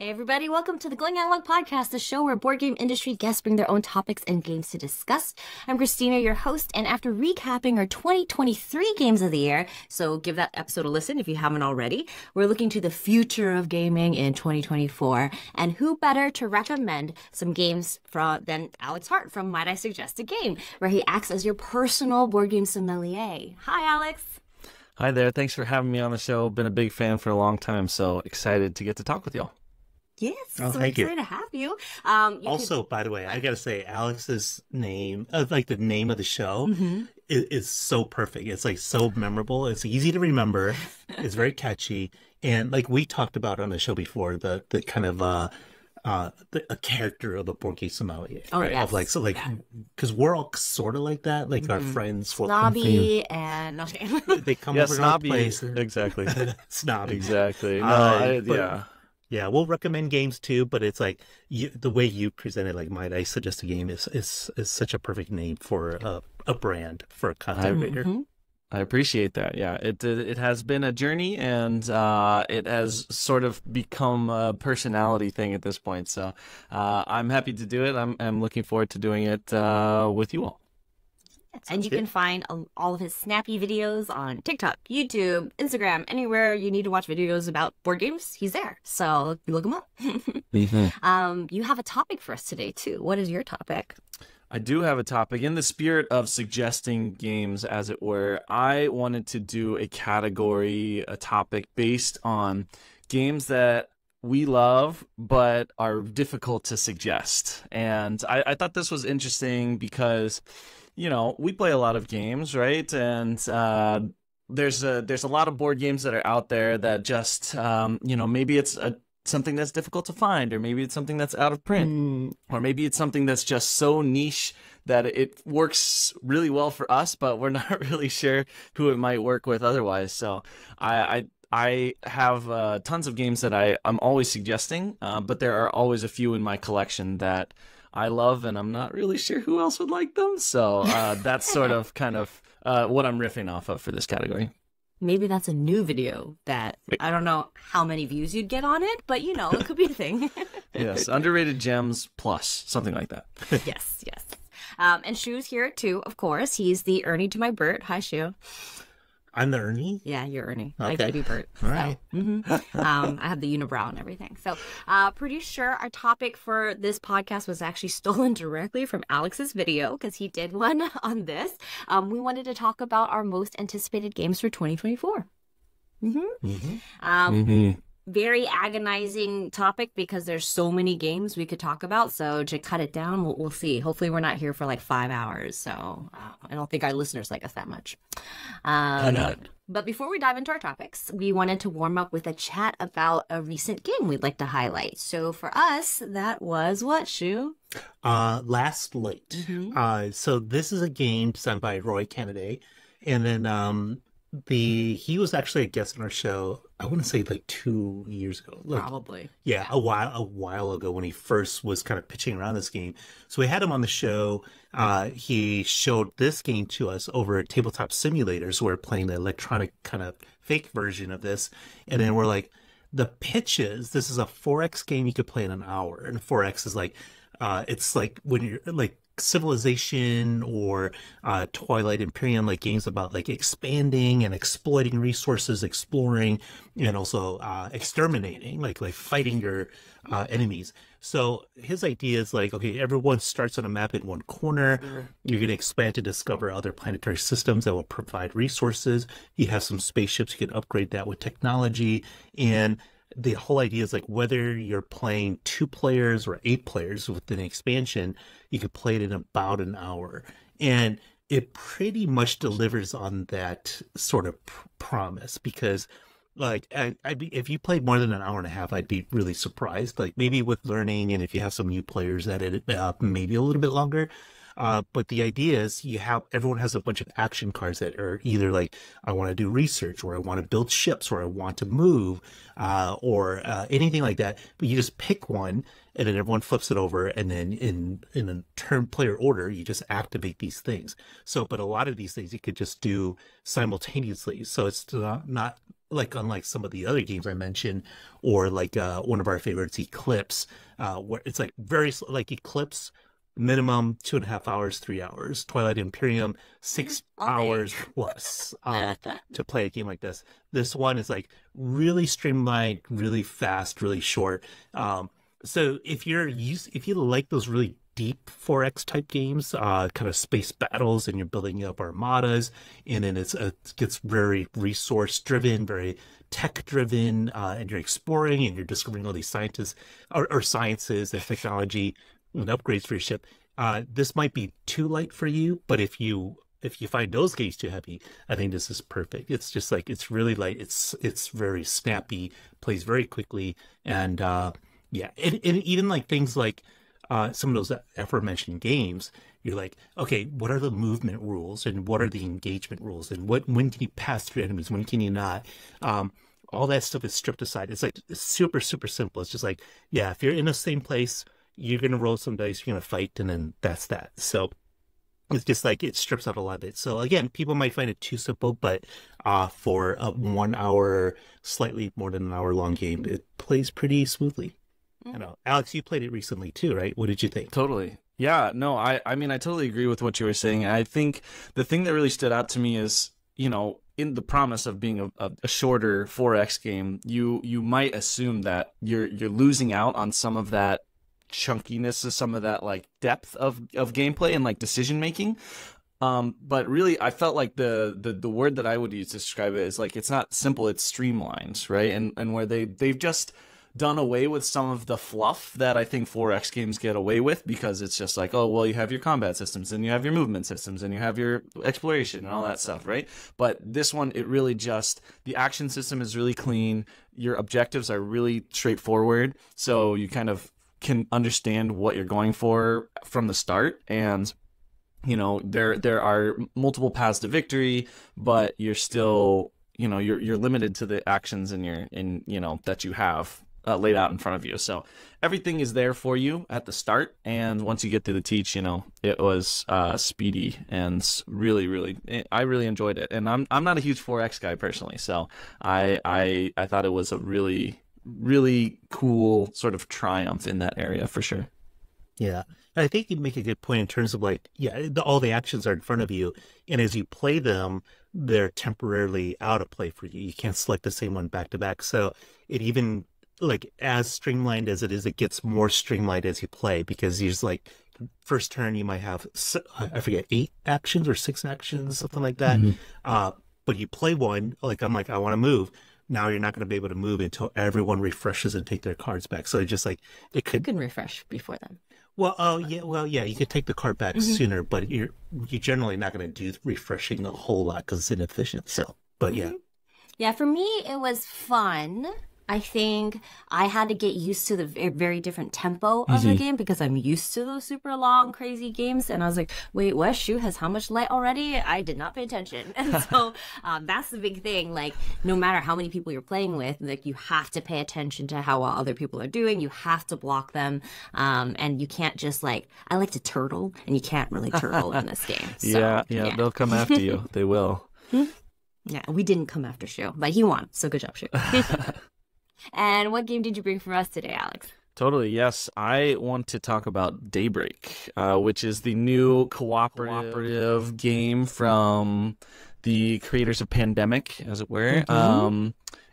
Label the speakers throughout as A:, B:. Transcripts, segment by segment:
A: Hey everybody, welcome to the Going Analog Podcast, the show where board game industry guests bring their own topics and games to discuss. I'm Christina, your host, and after recapping our 2023 games of the year, so give that episode a listen if you haven't already, we're looking to the future of gaming in 2024, and who better to recommend some games than Alex Hart from Might I Suggest a Game, where he acts as your personal board game sommelier. Hi, Alex.
B: Hi there. Thanks for having me on the show. Been a big fan for a long time, so excited to get to talk with y'all.
A: Yes,
C: oh,
A: so
C: thank
A: excited
C: you.
A: to have you.
C: Also, by the way, I gotta say, Alex's name, like the name of the show, is so perfect. It's like so memorable. It's easy to remember. It's very catchy, and like we talked about on the show before, the kind of a character of a board game sommelier, right?
A: Yes.
C: Of like because we're all sort of like that. Like our friends,
A: Snobby and no,
C: they come
B: Yeah,
C: over to our
B: snobby.
C: place.
B: Exactly.
C: Snobby.
B: Exactly. No,
C: But- Yeah, we'll recommend games too, but it's like the way you present it, like Might I Suggest a Game is such a perfect name for a brand, for a content creator.
B: I appreciate that. Yeah, it has been a journey, and it has sort of become a personality thing at this point. So I'm happy to do it. I'm looking forward to doing it with you all.
A: And you can find all of his snappy videos on TikTok, YouTube, Instagram, anywhere you need to watch videos about board games, he's there. So look him up. You have a topic for us today, too. What is your topic?
B: I do have a topic. In the spirit of suggesting games, as it were, I wanted to do a topic based on games that we love but are difficult to suggest. And I thought this was interesting because, you know, we play a lot of games, right? And there's a lot of board games that are out there that just, maybe it's something that's difficult to find, or maybe it's something that's out of print, or maybe it's something that's just so niche that it works really well for us, but we're not really sure who it might work with otherwise. So I have tons of games that I'm always suggesting, but there are always a few in my collection that I love, and I'm not really sure who else would like them. So that's sort of kind of what I'm riffing off of for this category.
A: Maybe that's a new video that I don't know how many views you'd get on it, but it could be a thing.
B: Yes, underrated gems plus, something like that.
A: Yes. And Shu's here too, of course. He's the Ernie to my Bert. Hi, Shu.
C: I'm the Ernie.
A: Yeah, you're Ernie.
C: Okay.
A: I get to be Bert.
C: All right.
A: I have the unibrow and everything. So pretty sure our topic for this podcast was actually stolen directly from Alex's video because he did one on this. We wanted to talk about our most anticipated games for 2024. Very agonizing topic because there's so many games we could talk about. So to cut it down, we'll see. Hopefully we're not here for like 5 hours. So I don't think our listeners like us that much. But before we dive into our topics, we wanted to warm up with a chat about a recent game we'd like to highlight. So for us, that was what, Shu?
C: Last Light. So this is a game designed by Roy Kennedy, and then he was actually a guest on our show, I want to say like 2 years ago.
A: Probably.
C: Yeah, a while ago when he first was kind of pitching around this game. So we had him on the show. He showed this game to us over at Tabletop Simulators. We're playing the electronic kind of fake version of this. And then we're like, the pitches, this is a 4X game you could play in an hour. And 4X is like, it's like when you're like Civilization or Twilight Imperium, like games about like expanding and exploiting resources, exploring, and also exterminating, like fighting your enemies. So his idea is like, okay, everyone starts on a map in one corner. You're going to expand to discover other planetary systems that will provide resources. You have some spaceships, you can upgrade that with technology. And the whole idea is like whether you're playing 2 players or 8 players within an expansion, you could play it in about an hour. And it pretty much delivers on that sort of promise because like if you played more than an hour and a half, I'd be really surprised. Like maybe with learning and if you have some new players that it maybe a little bit longer. But the idea is everyone has a bunch of action cards that are either like, I want to do research, or I want to build ships, or I want to move, or anything like that. But you just pick one, and then everyone flips it over, and then in a turn player order, you just activate these things. So, but a lot of these things you could just do simultaneously. So it's not like, unlike some of the other games I mentioned, or like one of our favorites, Eclipse, where it's like like Eclipse, minimum 2.5 hours, 3 hours. Twilight Imperium, 6 hours plus to play a game like this. This one is like really streamlined, really fast, really short. So if you like those really deep 4X type games, kind of space battles, and you're building up armadas, and then it gets very resource driven, very tech driven, and you're exploring and you're discovering all these scientists or sciences and technology and upgrades for your ship. This might be too light for you, but if you find those games too heavy, I think this is perfect. It's just like, it's really light. It's very snappy, plays very quickly, and yeah, and even like things like some of those aforementioned games, you're like, okay, what are the movement rules, and what are the engagement rules, and when can you pass through enemies, when can you not? All that stuff is stripped aside. It's like super, super simple. It's just like, yeah, if you're in the same place, you're going to roll some dice, you're going to fight, and then that's that. So it's just like, it strips out a lot of it. So again, people might find it too simple, but for a 1 hour, slightly more than an hour long game, it plays pretty smoothly. I know. Alex, you played it recently too, right? What did you think?
B: Totally. Yeah, no, I mean, I totally agree with what you were saying. I think the thing that really stood out to me is, in the promise of being a shorter 4X game, you might assume that you're losing out on some of that chunkiness, of some of that like depth of gameplay and like decision making. But really, I felt like the word that I would use to describe it is like, it's not simple, it's streamlined, right? And where they've just done away with some of the fluff that I think 4X games get away with, because it's just like, oh, well, you have your combat systems, and you have your movement systems, and you have your exploration and all that stuff, right? But this one, it really just, the action system is really clean. Your objectives are really straightforward, so you kind of can understand what you're going for from the start. And there are multiple paths to victory, but you're still, you're limited to the actions that you have laid out in front of you. So everything is there for you at the start, and once you get to the teach, it was speedy and really, really, I really enjoyed it. And I'm not a huge 4X guy personally, so I thought it was a really, really cool sort of triumph in that area for sure.
C: Yeah, I think you make a good point in terms of like, yeah, all the actions are in front of you, and as you play them, they're temporarily out of play for you. You can't select the same one back to back. So it even, like, as streamlined as it is, it gets more streamlined as you play, because you just like, first turn you might have, I forget, 8 actions or 6 actions, something like that. But you play one, like, I'm like, I want to move. Now you're not going to be able to move until everyone refreshes and take their cards back. So it's just like,
A: You can refresh before then.
C: Well, yeah, you could take the card back sooner, but you're generally not going to do refreshing a whole lot because it's inefficient. So, but yeah.
A: Yeah, for me, it was fun. I think I had to get used to the very different tempo of the game, because I'm used to those super long, crazy games. And I was like, wait, what? Shu has how much light already? I did not pay attention. And so that's the big thing. Like, no matter how many people you're playing with, like, you have to pay attention to how well other people are doing. You have to block them. And you can't just like, I like to turtle, and you can't really turtle in this game. So,
B: yeah, they'll come after you. They will.
A: Yeah, we didn't come after Shu, but he won. So good job, Shu. And what game did you bring for us today, Alex?
B: Totally, yes. I want to talk about Daybreak, which is the new cooperative game from the creators of Pandemic, as it were.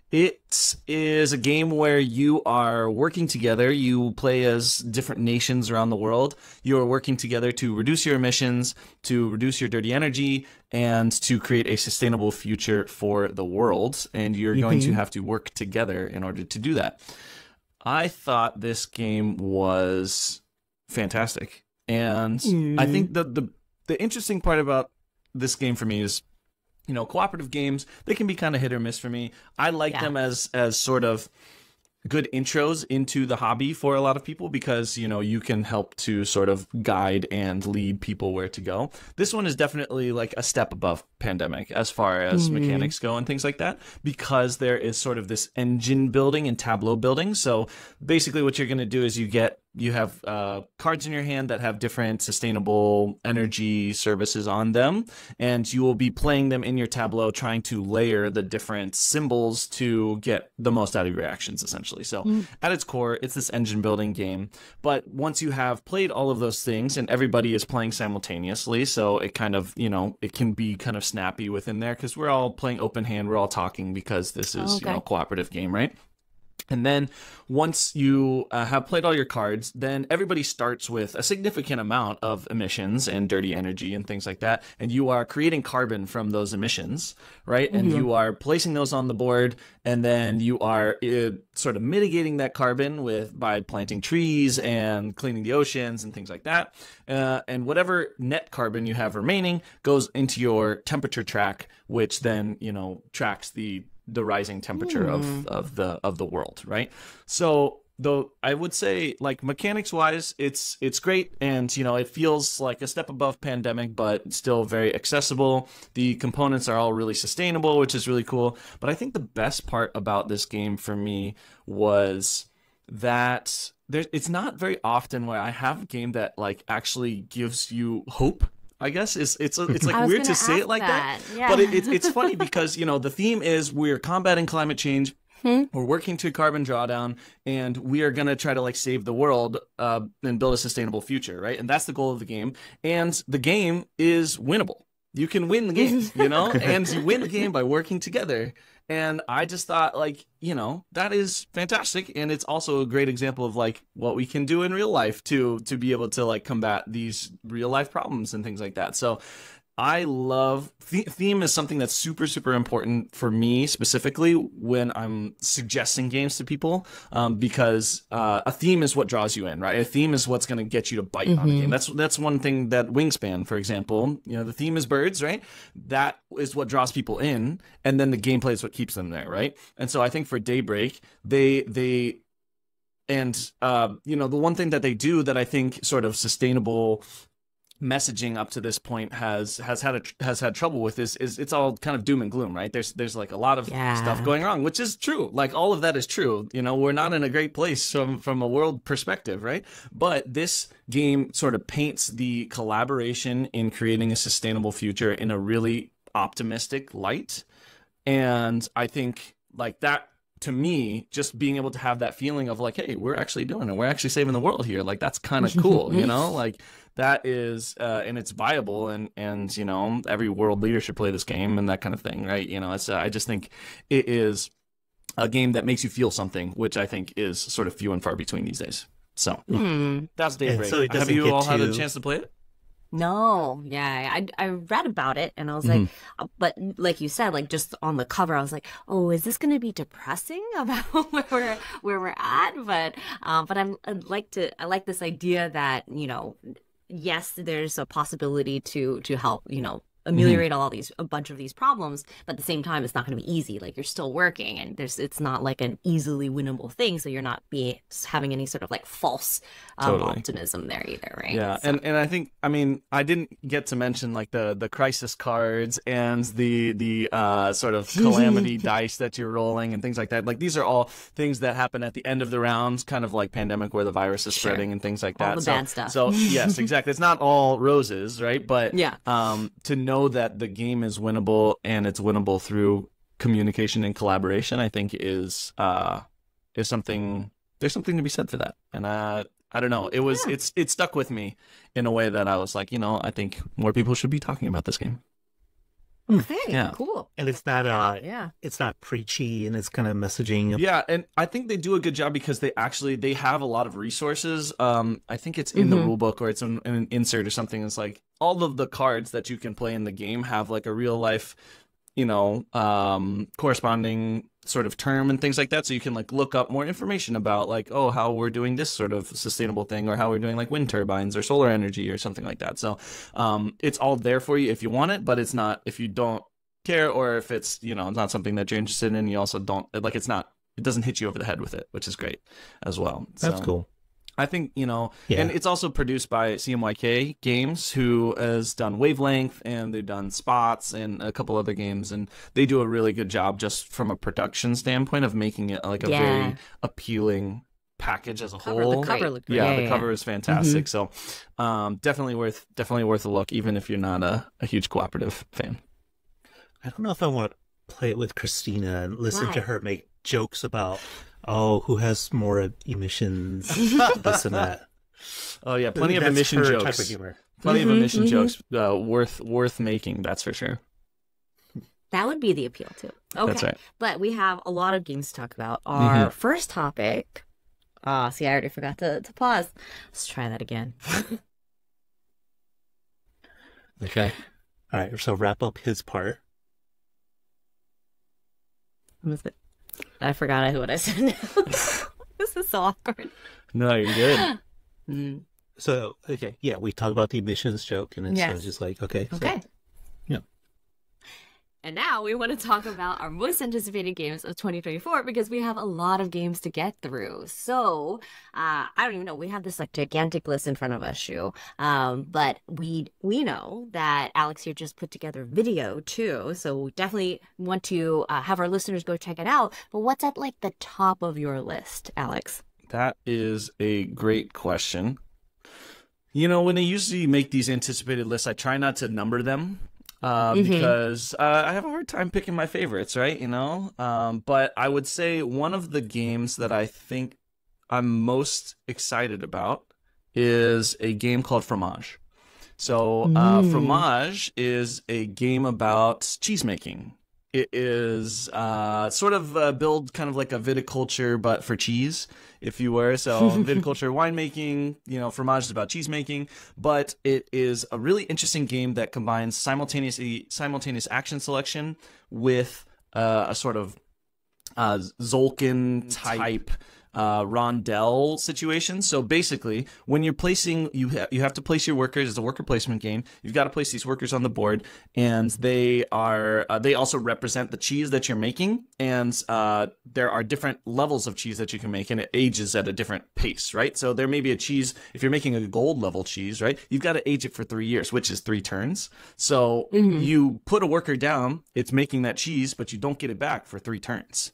B: It is a game where you are working together. You play as different nations around the world. You are working together to reduce your emissions, to reduce your dirty energy, and to create a sustainable future for the world. And you're going to have to work together in order to do that. I thought this game was fantastic. And I think the interesting part about this game for me is, cooperative games, they can be kind of hit or miss for me. I like them as sort of good intros into the hobby for a lot of people because, you know, you can help to sort of guide and lead people where to go. This one is definitely like a step above Pandemic as far as mechanics go and things like that, because there is sort of this engine building and tableau building. So basically what you're going to do is you have cards in your hand that have different sustainable energy services on them, and you will be playing them in your tableau, trying to layer the different symbols to get the most out of your actions, essentially. So at its core, it's this engine building game. But once you have played all of those things, and everybody is playing simultaneously, so it kind of, you know, it can be kind of snappy within there because we're all playing open hand, we're all talking because this is, you know, cooperative game, right? And then once you have played all your cards, then everybody starts with a significant amount of emissions and dirty energy and things like that. And you are creating carbon from those emissions, right? And you are placing those on the board, and then you are sort of mitigating that carbon by planting trees and cleaning the oceans and things like that. And whatever net carbon you have remaining goes into your temperature track, which then, you know, tracks the rising temperature of the world, right? So though I would say, like, mechanics wise, it's great, and you know, it feels like a step above Pandemic, but still very accessible. The components are all really sustainable, which is really cool. But I think the best part about this game for me was that it's not very often where I have a game that like actually gives you hope. I guess it's like weird to say it like that. Yeah. But it's funny because, you know, the theme is we're combating climate change. We're working to carbon drawdown, and we are going to try to like save the world and build a sustainable future, right? And that's the goal of the game. And the game is winnable. You can win the game, you know, and you win the game by working together. And I just thought, like, you know, that is fantastic. And it's also a great example of like what we can do in real life to be able to like combat these real life problems and things like that. So I love theme is something that's super, super important for me specifically when I'm suggesting games to people, because a theme is what draws you in, right? A theme is what's going to get you to bite on the game. That's one thing that Wingspan, for example, you know, the theme is birds, right? That is what draws people in, and then the gameplay is what keeps them there, right? And so I think for Daybreak, they and you know, the one thing that they do that I think sort of sustainable messaging up to this point has had trouble with is it's all kind of doom and gloom, right? There's like a lot of stuff going wrong, which is true. Like all of that is true. You know, we're not in a great place from a world perspective, right? But this game sort of paints the collaboration in creating a sustainable future in a really optimistic light. And I think like that, to me, just being able to have that feeling of like, hey, we're actually doing it. We're actually saving the world here. Like, that's kind of cool, you know? Like, that is, and it's viable, and you know, every world leader should play this game and that kind of thing, right? You know, it's, I just think it is a game that makes you feel something, which I think is sort of few and far between these days. So, that's Daybreak. So have you all had a chance to play it?
A: No, yeah, I read about it and I was like, but like you said, like just on the cover, I was like, oh, is this going to be depressing about where we're at? But I like this idea that, you know, yes, there's a possibility to help, you know, ameliorate a bunch of these problems, but at the same time, it's not going to be easy. Like, you're still working, and it's not like an easily winnable thing. So you're not having any sort of like false optimism there either, right?
B: Yeah,
A: so.
B: and I think, I mean, I didn't get to mention like the crisis cards and the sort of calamity dice that you're rolling and things like that. Like, these are all things that happen at the end of the rounds, kind of like Pandemic, where the virus is spreading and things like that.
A: All the bad stuff.
B: So yes, exactly. It's not all roses, right? But to know that the game is winnable, and it's winnable through communication and collaboration, I think is something. There's something to be said for that, and I don't know. It stuck with me in a way that I was like, you know, I think more people should be talking about this game.
A: Okay, cool.
C: And it's not it's not preachy, and it's kind of messaging.
B: Yeah, and I think they do a good job because they have a lot of resources. I think it's in the rule book, or it's in an insert or something. It's like all of the cards that you can play in the game have like a real life, you know, corresponding sort of term and things like that. So you can like look up more information about like, oh, how we're doing this sort of sustainable thing, or how we're doing like wind turbines or solar energy or something like that. So it's all there for you if you want it, but it's not if you don't care, or if it's, you know, it's not something that you're interested in. You also don't like, it's not doesn't hit you over the head with it, which is great as well.
C: That's cool.
B: I think, and it's also produced by CMYK Games, who has done Wavelength, and they've done Spots and a couple other games, and they do a really good job just from a production standpoint of making it like a very appealing package as a whole.
A: The cover looked great.
B: The cover is fantastic. So definitely worth a look, even if you're not a huge Cooperative fan.
C: I don't know if I want to play it with Christina and listen to her make jokes about, who has more emissions, this and that.
B: Oh yeah, plenty of emission jokes. Type of humor. Plenty of emission jokes worth making, that's for sure.
A: That would be the appeal too. Okay.
B: That's right.
A: But we have a lot of games to talk about. Our first topic. See, I already forgot to pause. Let's try that again.
C: Okay. All right, so wrap up his part.
A: What was it? I forgot what I said now. This is so awkward.
B: No, you're good.
C: So, okay, yeah, we talked about the emissions joke, and it's just like, okay.
A: Okay.
C: So, yeah.
A: And now we want to talk about our most anticipated games of 2024 because we have a lot of games to get through. So, I don't even know. We have this like gigantic list in front of us, Shu. But we know that Alex here just put together video too. So we definitely want to have our listeners go check it out. But what's at like the top of your list, Alex?
B: That is a great question. When I usually make these anticipated lists, I try not to number them. Because I have a hard time picking my favorites, right? But I would say one of the games that I think I'm most excited about is a game called Fromage. So Fromage is a game about cheese making. It is sort of build kind of like a viticulture, but for cheese, if you were. So viticulture, winemaking, Fromage is about cheese making. But it is a really interesting game that combines simultaneous action selection with a sort of Zolkin type rondel situation. So basically, when you're placing, you have to place your workers. It's a worker placement game. You've got to place these workers on the board, and they also represent the cheese that you're making. And there are different levels of cheese that you can make, and it ages at a different pace, right? So there may be a cheese, if you're making a gold level cheese, right? You've got to age it for 3 years, which is 3 turns. So you put a worker down, it's making that cheese, but you don't get it back for 3 turns.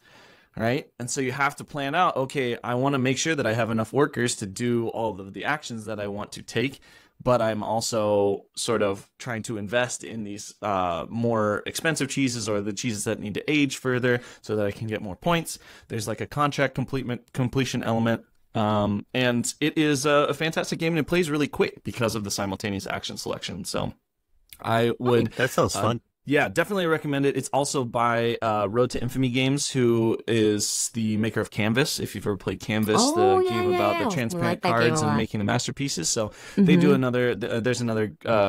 B: Right? And so you have to plan out, okay, I want to make sure that I have enough workers to do all of the actions that I want to take, but I'm also sort of trying to invest in these more expensive cheeses or the cheeses that need to age further so that I can get more points. There's like a contract completion element. And it is a fantastic game, and it plays really quick because of the simultaneous action selection. So I would...
C: That sounds fun.
B: Yeah, definitely recommend it. It's also by Road to Infamy Games, who is the maker of Canvas. If you've ever played Canvas, the game about the transparent cards and making the masterpieces. So they do there's another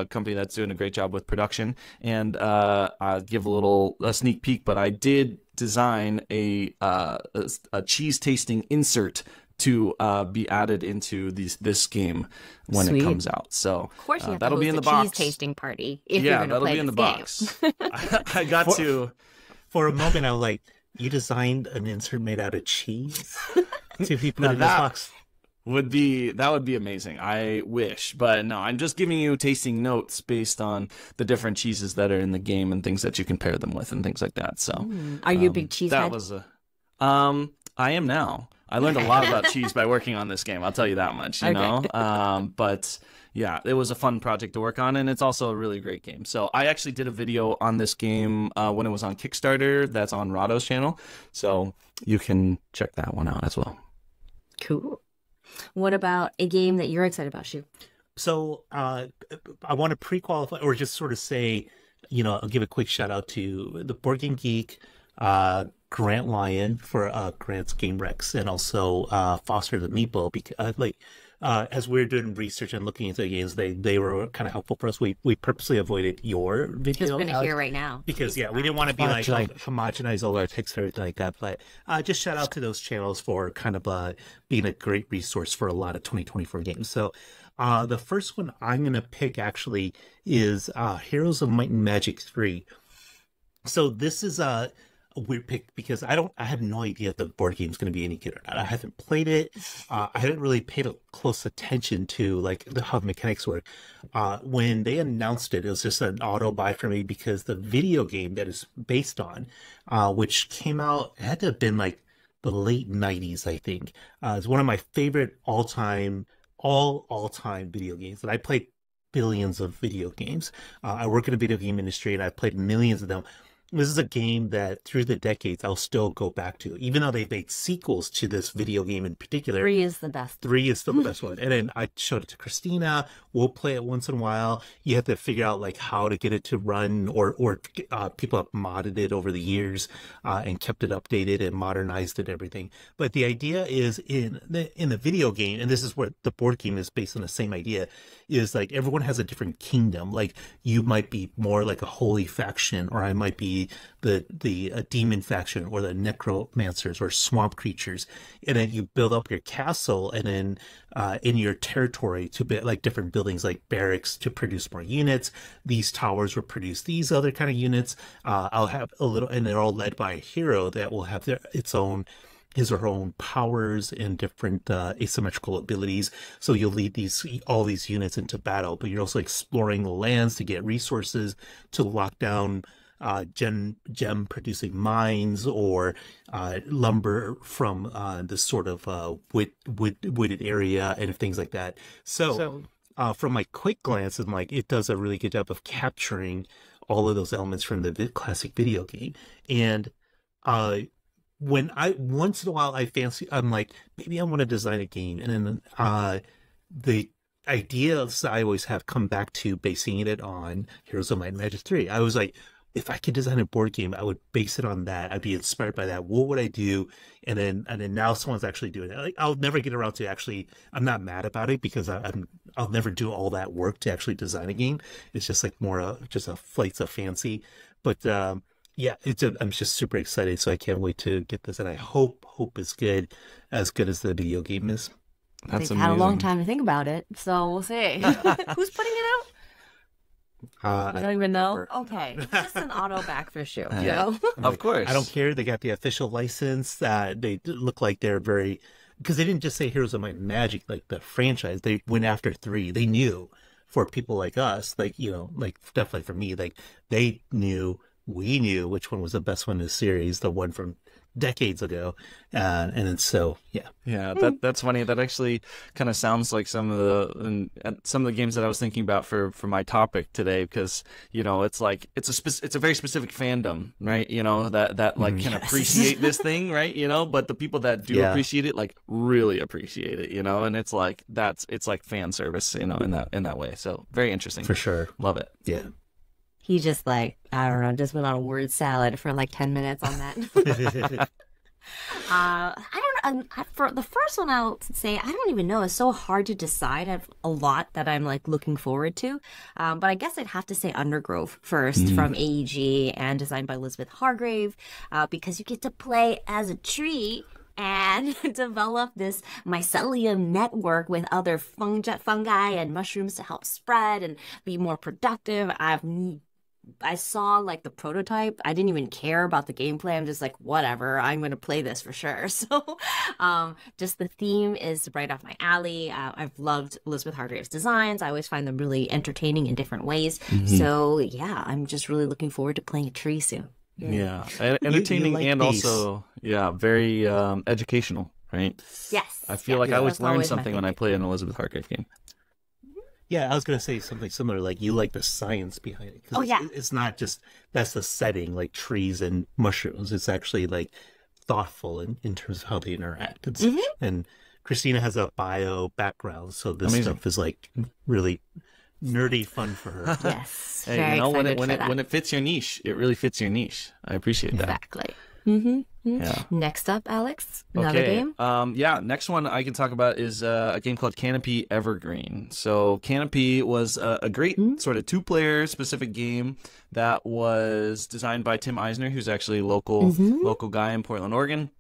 B: company that's doing a great job with production. And I'll give a sneak peek, but I did design a cheese tasting insert to be added into this game when it comes out. So
A: of course you have
B: that'll
A: to
B: be in the
A: cheese
B: box.
A: Tasting party if you're going to play this game.
B: Box. I got to.
C: For a moment, I was like, "You designed an insert made out of cheese?" See if you put it in the box.
B: That would be amazing. I wish, but no, I'm just giving you tasting notes based on the different cheeses that are in the game and things that you can pair them with and things like that. So,
A: are you a big cheese head?
B: I am now. I learned a lot about cheese by working on this game. I'll tell you that much, you know? But yeah, it was a fun project to work on, and it's also a really great game. So I actually did a video on this game when it was on Kickstarter. That's on Rado's channel. So you can check that one out as well.
A: Cool. What about a game that you're excited about, Shu?
C: So I want to pre-qualify or just sort of say, I'll give a quick shout out to the Board Game Geek, Grant Lyon for Grant's Game Rex, and also Foster the Meeple, because as we were doing research and looking into the games, they were kind of helpful for us. We purposely avoided your video.
A: Just going to hear right now.
C: Because, we didn't want to be like homogenize all our texts or anything like that. But just shout out to those channels for kind of being a great resource for a lot of 2024 games. So the first one I'm going to pick actually is Heroes of Might and Magic 3. So this is weird pick because I have no idea if the board game is going to be any good or not. I haven't played it. I haven't really paid a close attention to like how the mechanics work. When they announced it, it was just an auto buy for me because the video game that is based on, which came out, it had to have been like the late 90s, I think. It's one of my favorite all-time video games, and I played billions of video games. I work in the video game industry, and I've played millions of them. This is a game that through the decades I'll still go back to, even though they've made sequels to this video game in particular.
A: 3 is the best.
C: 3 is still the best one. And then I showed it to Christina. We'll play it once in a while. You have to figure out like how to get it to run, or people have modded it over the years and kept it updated and modernized it and everything. But the idea is in the video game, and this is where the board game is based on the same idea, is like everyone has a different kingdom. Like you might be more like a holy faction, or I might be the demon faction, or the necromancers or swamp creatures. And then you build up your castle, and then in your territory to be like different buildings like barracks to produce more units. These towers will produce these other kind of units. I'll have a little, and they're all led by a hero that will have his or her own powers and different asymmetrical abilities. So you'll lead all these units into battle, but you're also exploring the lands to get resources to lock down gem producing mines, or lumber from this sort of wooded area and things like that. So from my quick glance, I'm like, it does a really good job of capturing all of those elements from the classic video game. And when once in a while I'm like, maybe I want to design a game, and then the ideas I always have come back to basing it on Heroes of Might and Magic 3. I was like, if I could design a board game, I would base it on that. I'd be inspired by that. What would I do? And then now someone's actually doing it. Like, I'll never get around to actually. I'm not mad about it because I'll never do all that work to actually design a game. It's just like more just a flights of fancy. But yeah, I'm just super excited. So I can't wait to get this, and I hope it's good as the video game is.
B: That's
A: They've
B: amazing.
A: had a long time to think about it, so we'll see. Who's putting it out? I don't even know. Okay, it's just an auto back for sure.
B: Yeah.
A: You know?
B: Of course.
C: I don't care. They got the official license. They look like they're very, because they didn't just say Heroes of Might and Magic, like the franchise. They went after 3. They knew, for people like us, like, you know, like definitely for me, like we knew which one was the best one in the series, the one from decades ago, and then so yeah.
B: That's funny. That actually kind of sounds like some of the games that I was thinking about for my topic today, because you know it's like it's a very specific fandom, right? You know that like can appreciate this thing, right? You know, but the people that do appreciate it like really appreciate it, you know, and it's like it's like fan service, you know, in that way. So very interesting
C: for sure.
B: Love it.
C: Yeah.
A: He just like, I don't know, just went on a word salad for like 10 minutes on that. I don't know. For the first one, I'll say I don't even know. It's so hard to decide. I have a lot that I'm like looking forward to. But I guess I'd have to say Undergrove first from AEG and designed by Elizabeth Hargrave, because you get to play as a tree and develop this mycelium network with other fungi and mushrooms to help spread and be more productive. I saw like the prototype. I didn't even care about the gameplay. I'm just like, whatever, I'm going to play this for sure. So just the theme is right off my alley. I've loved Elizabeth Hargrave's designs. I always find them really entertaining in different ways. So yeah, I'm just really looking forward to playing a tree soon.
B: Yeah. Entertaining
C: you like
B: and
C: these.
B: also very educational, right?
A: Yes.
B: I feel like I always
A: That's
B: learn
A: always my
B: something when I
A: favorite.
B: play an Elizabeth Hargrave game.
C: Yeah, I was going to say something similar, like you like the science behind it. 'Cause
A: Oh, yeah.
C: It's not just, that's the setting, like trees and mushrooms. It's actually like thoughtful in terms of how they interact. And Christina has a bio background, so this
B: Amazing.
C: stuff is like really nerdy fun for her.
A: Yes.
B: Hey,
A: Very
B: you know,
A: excited for that.
B: when it fits your niche, it really fits your niche. I appreciate that.
A: Exactly.
B: Yeah.
A: Next up, Alex, another
B: Okay.
A: game.
B: Next one I can talk about is a game called Canopy Evergreen. So Canopy was a great sort of 2-player specific game that was designed by Tim Eisner, who's actually a local guy in Portland, Oregon.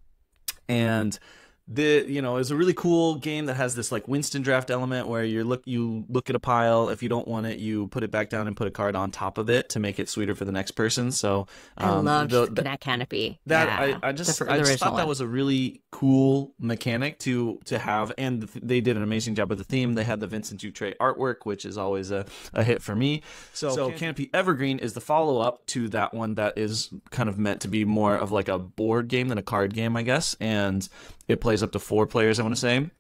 B: And it's a really cool game that has this like Winston draft element where you look at a pile. If you don't want it, you put it back down and put a card on top of it to make it sweeter for the next person. So
A: I loved that canopy.
B: I just thought that was a really cool mechanic to have, and they did an amazing job with the theme. They had the Vincent Dutray artwork, which is always a hit for me. So Canopy Evergreen is the follow up to that one that is kind of meant to be more of like a board game than a card game, I guess, and it plays up to 4 players, I want to say.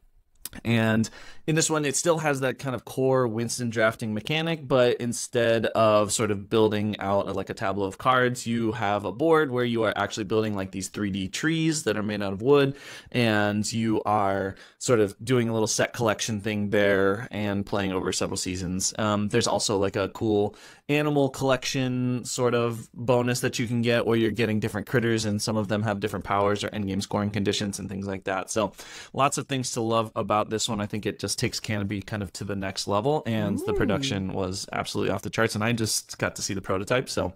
B: And in this one, it still has that kind of core Winston drafting mechanic, but instead of sort of building out like a tableau of cards, you have a board where you are actually building like these 3D trees that are made out of wood, and you are sort of doing a little set collection thing there and playing over several seasons. There's also like a cool animal collection sort of bonus that you can get where you're getting different critters, and some of them have different powers or endgame scoring conditions and things like that. So lots of things to love about this one. I think it just takes Canopy kind of to the next level, and the production was absolutely off the charts, and I just got to see the prototype. So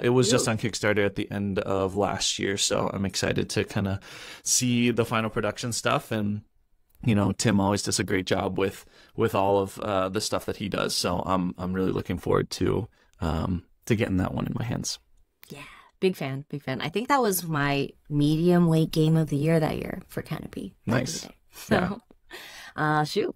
B: it was just on Kickstarter at the end of last year, so I'm excited to kind of see the final production stuff. And Tim always does a great job with all of the stuff that he does, so I'm really looking forward to getting that one in my hands.
A: Yeah, big fan. I think that was my medium weight game of the year that year for Canopy.
B: Nice.
A: So, shoot.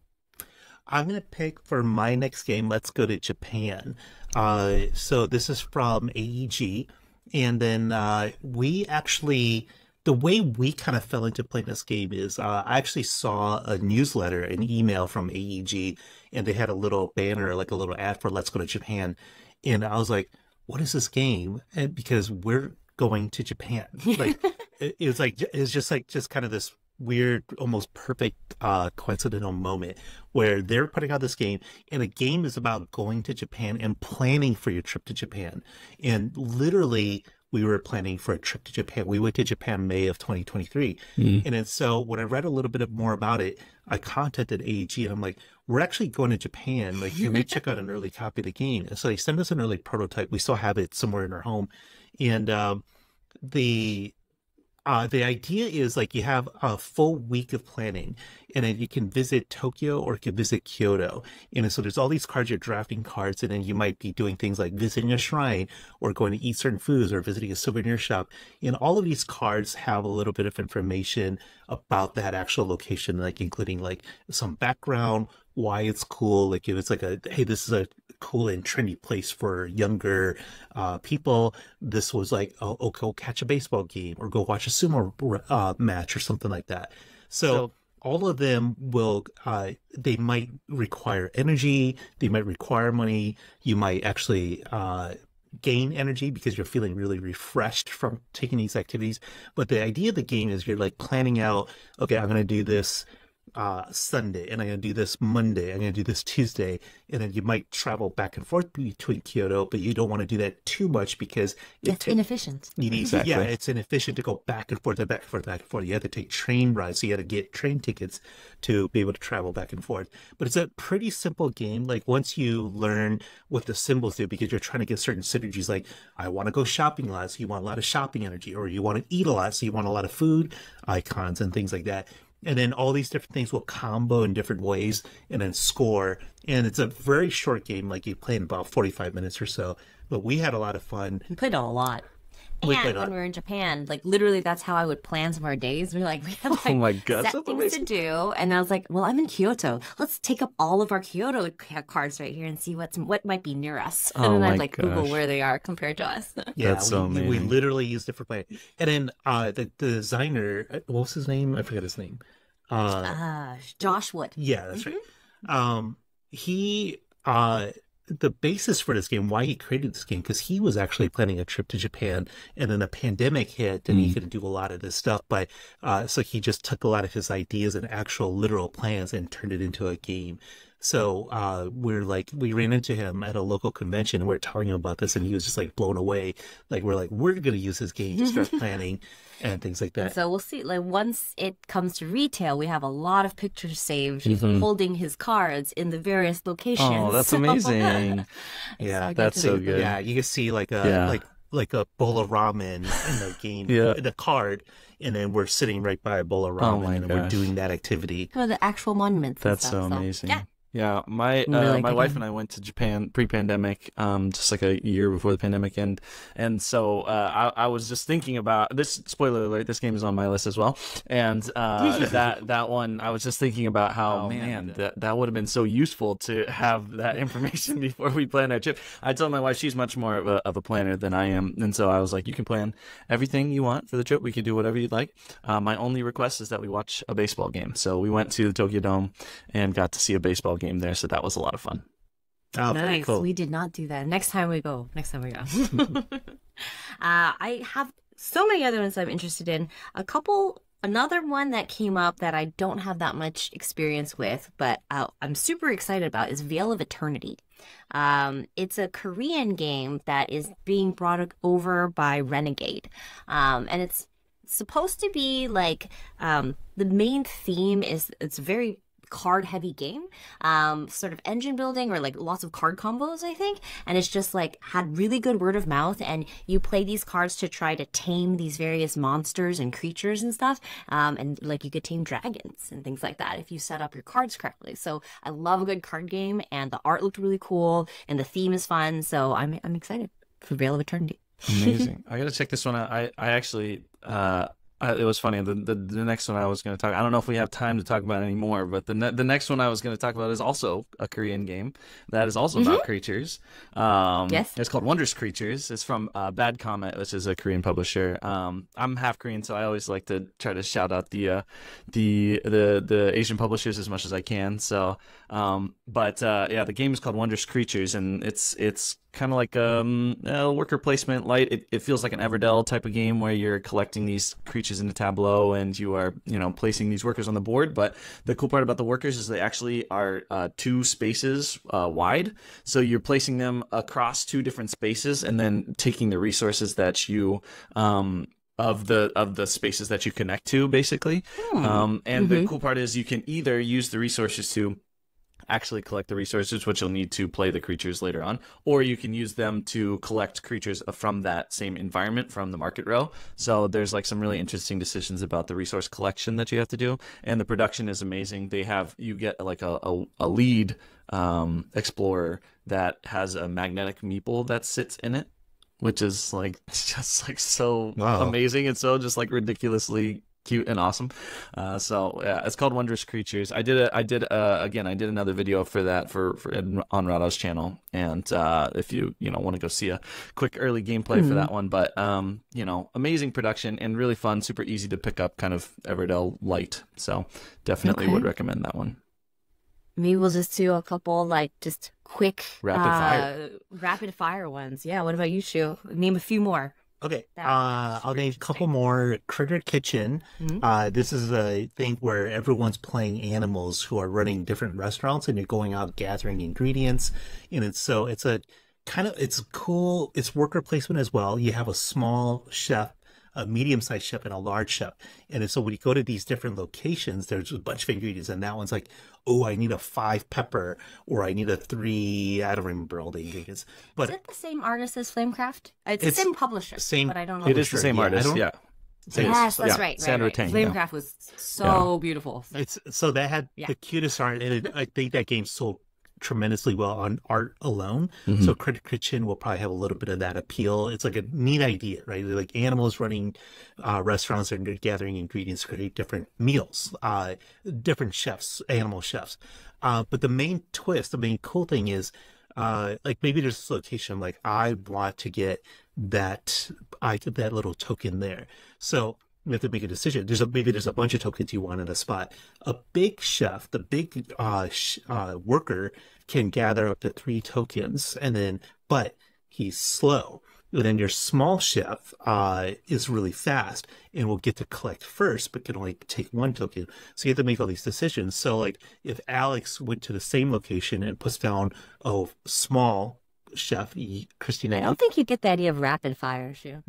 C: I'm going to pick for my next game, let's go to Japan. So this is from AEG. And then we actually, the way we kind of fell into playing this game is I actually saw a newsletter, an email from AEG, and they had a little banner, like a little ad for Let's Go to Japan. And I was like, what is this game? And because we're going to Japan. Like, it's just kind of this weird, almost perfect coincidental moment where they're putting out this game, and the game is about going to Japan and planning for your trip to Japan. And literally, we were planning for a trip to Japan. We went to Japan May of 2023. And then so when I read a little bit more about it, I contacted AEG, and I'm like, we're actually going to Japan. Like, you may check out an early copy of the game. And so they sent us an early prototype. We still have it somewhere in our home. And the idea is like you have a full week of planning, and then you can visit Tokyo or you can visit Kyoto. And so there's all these cards, you're drafting cards, and then you might be doing things like visiting a shrine or going to eat certain foods or visiting a souvenir shop. And all of these cards have a little bit of information about that actual location, like including like some background, why it's cool. Like if it's like hey, this is a cool and trendy place for younger people. This was like, go catch a baseball game or go watch a sumo match or something like that. So all of them will, they might require energy. They might require money. You might actually gain energy because you're feeling really refreshed from taking these activities. But the idea of the game is you're like planning out, okay, I'm going to do this Sunday, and I'm going to do this Monday, I'm going to do this Tuesday, and then you might travel back and forth between Kyoto, but you don't want to do that too much because
A: it's inefficient.
B: Exactly.
C: Yeah, it's inefficient to go back and forth and back and forth, back and forth. You have to take train rides, so you have to get train tickets to be able to travel back and forth. But it's a pretty simple game. Like once you learn what the symbols do, because you're trying to get certain synergies, like I want to go shopping a lot, so you want a lot of shopping energy, or you want to eat a lot, so you want a lot of food icons and things like that. And then all these different things will combo in different ways and then score. And it's a very short game, like you play in about 45 minutes or so. But we had a lot of fun.
A: We played a lot. And when we were in Japan, like literally that's how I would plan some of our days. We're like, we have like
B: oh my God,
A: set things to do. And I was like, well, I'm in Kyoto. Let's take up all of our Kyoto cards right here and see what might be near us. And then I'd like Google where they are compared to us.
C: Yeah,
B: that's so amazing.
C: We literally used it for playing. And then the designer, what was his name? I forget his name.
A: Josh Wood.
C: Yeah, that's right. He the basis for this game, why he created this game, because he was actually planning a trip to Japan, and then a pandemic hit, and he couldn't do a lot of this stuff. But so he just took a lot of his ideas and actual literal plans and turned it into a game. So we ran into him at a local convention, and we were telling him about this, and he was just like blown away. Like we're going to use this game to start planning and things like that.
A: So we'll see. Like once it comes to retail, we have a lot of pictures saved holding his cards in the various locations.
B: Oh, that's amazing.
C: Yeah,
B: that's so good.
C: Yeah, you can see like like a bowl of ramen in the game, the card, and then we're sitting right by a bowl of ramen, and we're doing that activity.
A: Well, the actual monuments.
B: That's
A: and stuff,
B: so amazing.
A: Yeah.
B: Yeah, my my wife and I went to Japan pre-pandemic, just like a year before the pandemic, and so I was just thinking about this. Spoiler alert: this game is on my list as well, and that one I was just thinking about how that would have been so useful to have that information before we planned our trip. I told my wife she's much more of a planner than I am, and so I was like, you can plan everything you want for the trip. We can do whatever you'd like. My only request is that we watch a baseball game. So we went to the Tokyo Dome and got to see a baseball game there, so that was a lot of fun.
C: Oh,
A: nice.
C: cool.
A: We did not do that. Next time we go. I have so many other ones I'm interested in. Another one that came up that I don't have that much experience with, but I'm super excited about is Veil of Eternity. It's a Korean game that is being brought over by Renegade, and it's supposed to be like the main theme is it's very card heavy game, sort of engine building or like lots of card combos, I think, and it's just like had really good word of mouth, and you play these cards to try to tame these various monsters and creatures and stuff, and like you could tame dragons and things like that if you set up your cards correctly. So I love a good card game, and the art looked really cool and the theme is fun, so I'm excited for Veil of Eternity.
B: Amazing. I gotta check this one out. I actually it was funny. The next one I was going to talk. I don't know if we have time to talk about it anymore, but the next one I was going to talk about is also a Korean game that is also about creatures.
A: Yes,
B: it's called Wondrous Creatures. It's from Bad Comet, which is a Korean publisher. I'm half Korean, so I always like to try to shout out the Asian publishers as much as I can. So, the game is called Wondrous Creatures, and it's kind of like a worker placement light. It feels like an Everdell type of game where you're collecting these creatures in a tableau and you are, placing these workers on the board. But the cool part about the workers is they actually are 2 spaces wide. So you're placing them across 2 different spaces and then taking the resources that you of the spaces that you connect to, basically. The cool part is you can either use the resources to actually collect the resources, which you'll need to play the creatures later on, or you can use them to collect creatures from that same environment from the market row. So there's like some really interesting decisions about the resource collection that you have to do, and the production is amazing. You get like a lead explorer that has a magnetic meeple that sits in it, which is like just like so amazing and so just like ridiculously cute and awesome. It's called Wondrous Creatures. I did another video for that for on Rado's channel, and if you want to go see a quick early gameplay for that one, but amazing production and really fun, super easy to pick up, kind of Everdell light. So definitely would recommend that one.
A: Maybe we'll just do a couple just quick rapid fire ones. Yeah. What about you, Shu? Name a few more.
C: Okay, I'll name a couple more. Critter Kitchen. This is a thing where everyone's playing animals who are running different restaurants, and you're going out gathering ingredients. And it's cool. It's worker placement as well. You have a small chef, a medium-sized chef, and a large chef. And so when you go to these different locations, there's a bunch of ingredients, and that one's like, oh, I need a 5 pepper, or I need a 3, I don't remember all the ingredients. But
A: is it the same artist as Flamecraft? It's the same publisher, but I don't know.
B: It is the same artist, yeah.
A: Yes, that's right.
B: Sandra Tang.
A: Flamecraft was so beautiful.
C: So that had the cutest art, and I think that game sold tremendously well on art alone. So Critter Kitchen will probably have a little bit of that appeal. It's like a neat idea, right? They're like animals running restaurants and gathering ingredients to create different meals, different chefs, animal chefs. But the main twist, the main cool thing is, like maybe there's this location, like I want to get that little token there. So you have to make a decision. Maybe there's a bunch of tokens you want in a spot. A big chef, the big worker, can gather up to 3 tokens, but he's slow. And then your small chef is really fast and will get to collect first, but can only take 1 token. So you have to make all these decisions. So like if Alex went to the same location and puts down a small chef, Christina,
A: I don't think you get the idea of rapid fire, Shu.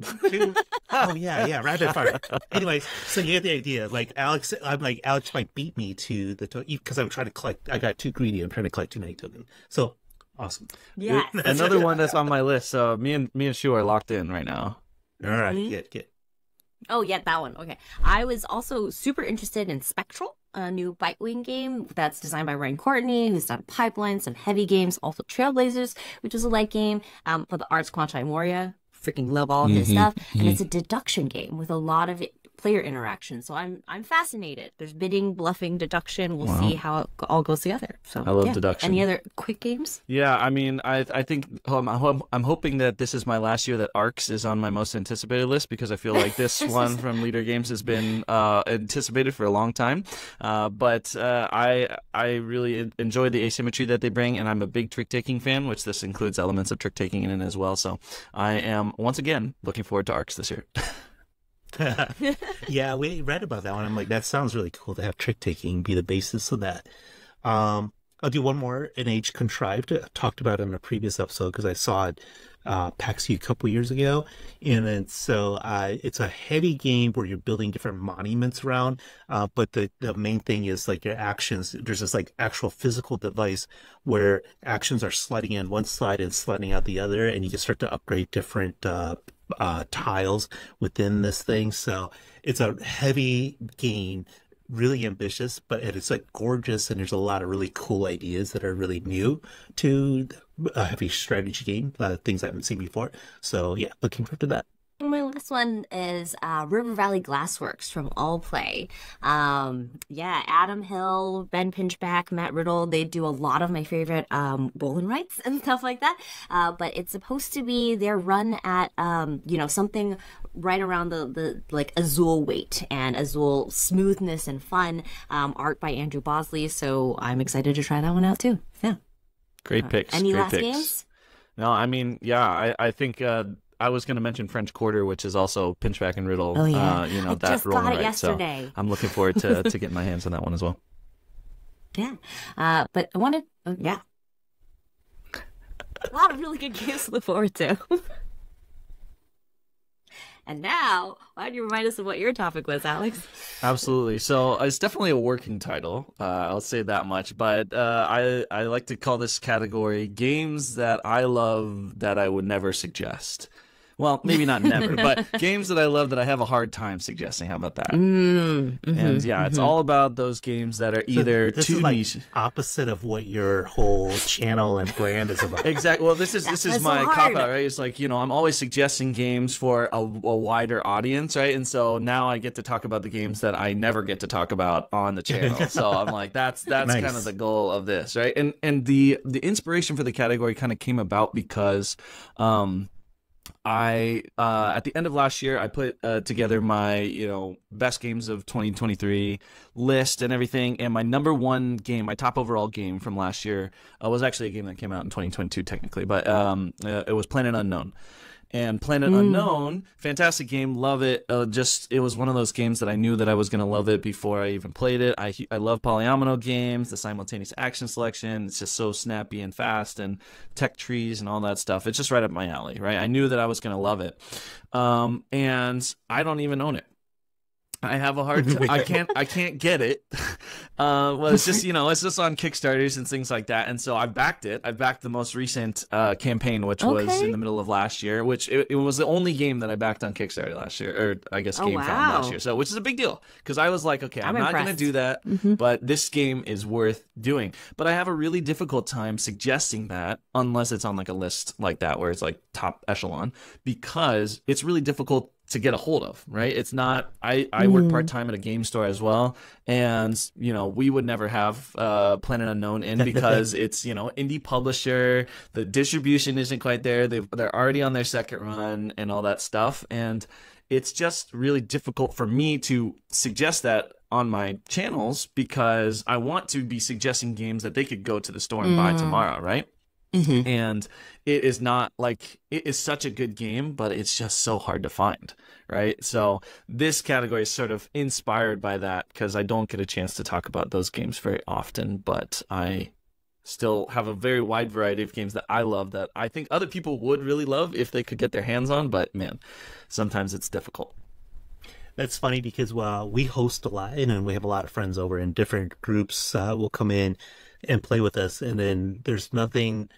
C: Oh yeah, rapid fire. Anyway, so you get the idea. Like Alex might beat me to the because I'm trying to collect. I got 2 greedy. I'm trying to collect 2 night tokens. So Awesome.
A: Yes.
B: Another one that's on my list. So me and Shu are locked in right now.
C: All right, good.
A: Oh, yeah, that one. Okay. I was also super interested in Spectral, a new Bitewing game that's designed by Ryan Courtney, who's done Pipeline, some heavy games, also Trailblazers, which is a light game, for the Arts Quantai Moria. Freaking love all of his stuff. And it's a deduction game with a lot of player interaction. So I'm fascinated. There's bidding, bluffing, deduction. We'll see how it all goes together. So
B: I love deduction.
A: Any other quick games?
B: Yeah, I mean, I think I'm hoping that this is my last year that Arcs is on my most anticipated list, because I feel like this one from Leader Games has been anticipated for a long time. But I really enjoy the asymmetry that they bring, and I'm a big trick-taking fan, which this includes elements of trick-taking in it as well. So I am, once again, looking forward to Arcs this year.
C: Yeah, we read about that one. I'm like, that sounds really cool to have trick taking be the basis of that. I'll do one more, an Age Contrived. I talked about it in a previous episode because I saw it PAX U a couple years ago. And then so it's a heavy game where you're building different monuments around. But the main thing is like your actions. There's this like actual physical device where actions are sliding in one side and sliding out the other, and you can start to upgrade different tiles within this thing. So it's a heavy game, really ambitious, but it's like gorgeous, and there's a lot of really cool ideas that are really new to a heavy strategy game, a lot of things I haven't seen before. So yeah, looking forward to that.
A: My last one is River Valley Glassworks from All Play. Adam Hill, Ben Pinchback, Matt Riddle, they do a lot of my favorite roll and writes and stuff like that. But it's supposed to be their run at something right around the like Azul weight and Azul smoothness and fun. Art by Andrew Bosley. So I'm excited to try that one out too. Yeah.
B: Great picks.
A: Any
B: great
A: last
B: picks.
A: games?
B: No, I mean, yeah, I think I was going to mention French Quarter, which is also Pinchback and Riddle.
A: Oh, yeah.
B: I
A: that just got it yesterday.
B: So I'm looking forward to getting my hands on that one as well.
A: Yeah. But I wanted, a lot of really good games to look forward to. And now, why don't you remind us of what your topic was, Alex?
B: Absolutely. So it's definitely a working title. I'll say that much. But I like to call this category games that I love that I would never suggest. Well, maybe not never, but games that I love that I have a hard time suggesting. How about that? And yeah, it's all about those games that are either
C: this
B: too
C: is like
B: niche.
C: opposite of what your whole channel and brand is about.
B: Exactly. Well, this is my
A: so
B: cop out, right? It's like, I'm always suggesting games for a wider audience, right? And so now I get to talk about the games that I never get to talk about on the channel. So I'm like, that's
C: Nice.
B: kind of the goal of this, right? And the inspiration for the category kind of came about because I at the end of last year I put together my best games of 2023 list and everything, and my number one game, my top overall game from last year was actually a game that came out in 2022 technically, but it was Planet Unknown. And Planet Unknown, fantastic game, love it. It was one of those games that I knew that I was going to love it before I even played it. I love polyomino games, the simultaneous action selection. It's just so snappy and fast, and tech trees and all that stuff. It's just right up my alley, right? I knew that I was going to love it. And I don't even own it. I have a hard time. I can't get it. Well, it's just, it's just on Kickstarters and things like that. And so I backed it. I backed the most recent campaign, which was in the middle of last year, which it was the only game that I backed on Kickstarter last year, or I guess GameFound last year. So, which is a big deal because I was like, okay, I'm not going to do that, but this game is worth doing. But I have a really difficult time suggesting that unless it's on like a list like that where it's like top echelon, because it's really difficult to get a hold of, right? It's not, I work part-time at a game store as well, and we would never have Planet Unknown in because it's indie publisher, the distribution isn't quite there, they're already on their second run and all that stuff, and it's just really difficult for me to suggest that on my channels because I want to be suggesting games that they could go to the store and buy tomorrow, right? And it is not like, it is such a good game, but it's just so hard to find, right? So this category is sort of inspired by that because I don't get a chance to talk about those games very often, but I still have a very wide variety of games that I love that I think other people would really love if they could get their hands on, but man, sometimes it's difficult.
C: That's funny because we host a lot, and we have a lot of friends over in different groups will come in and play with us, and then there's nothing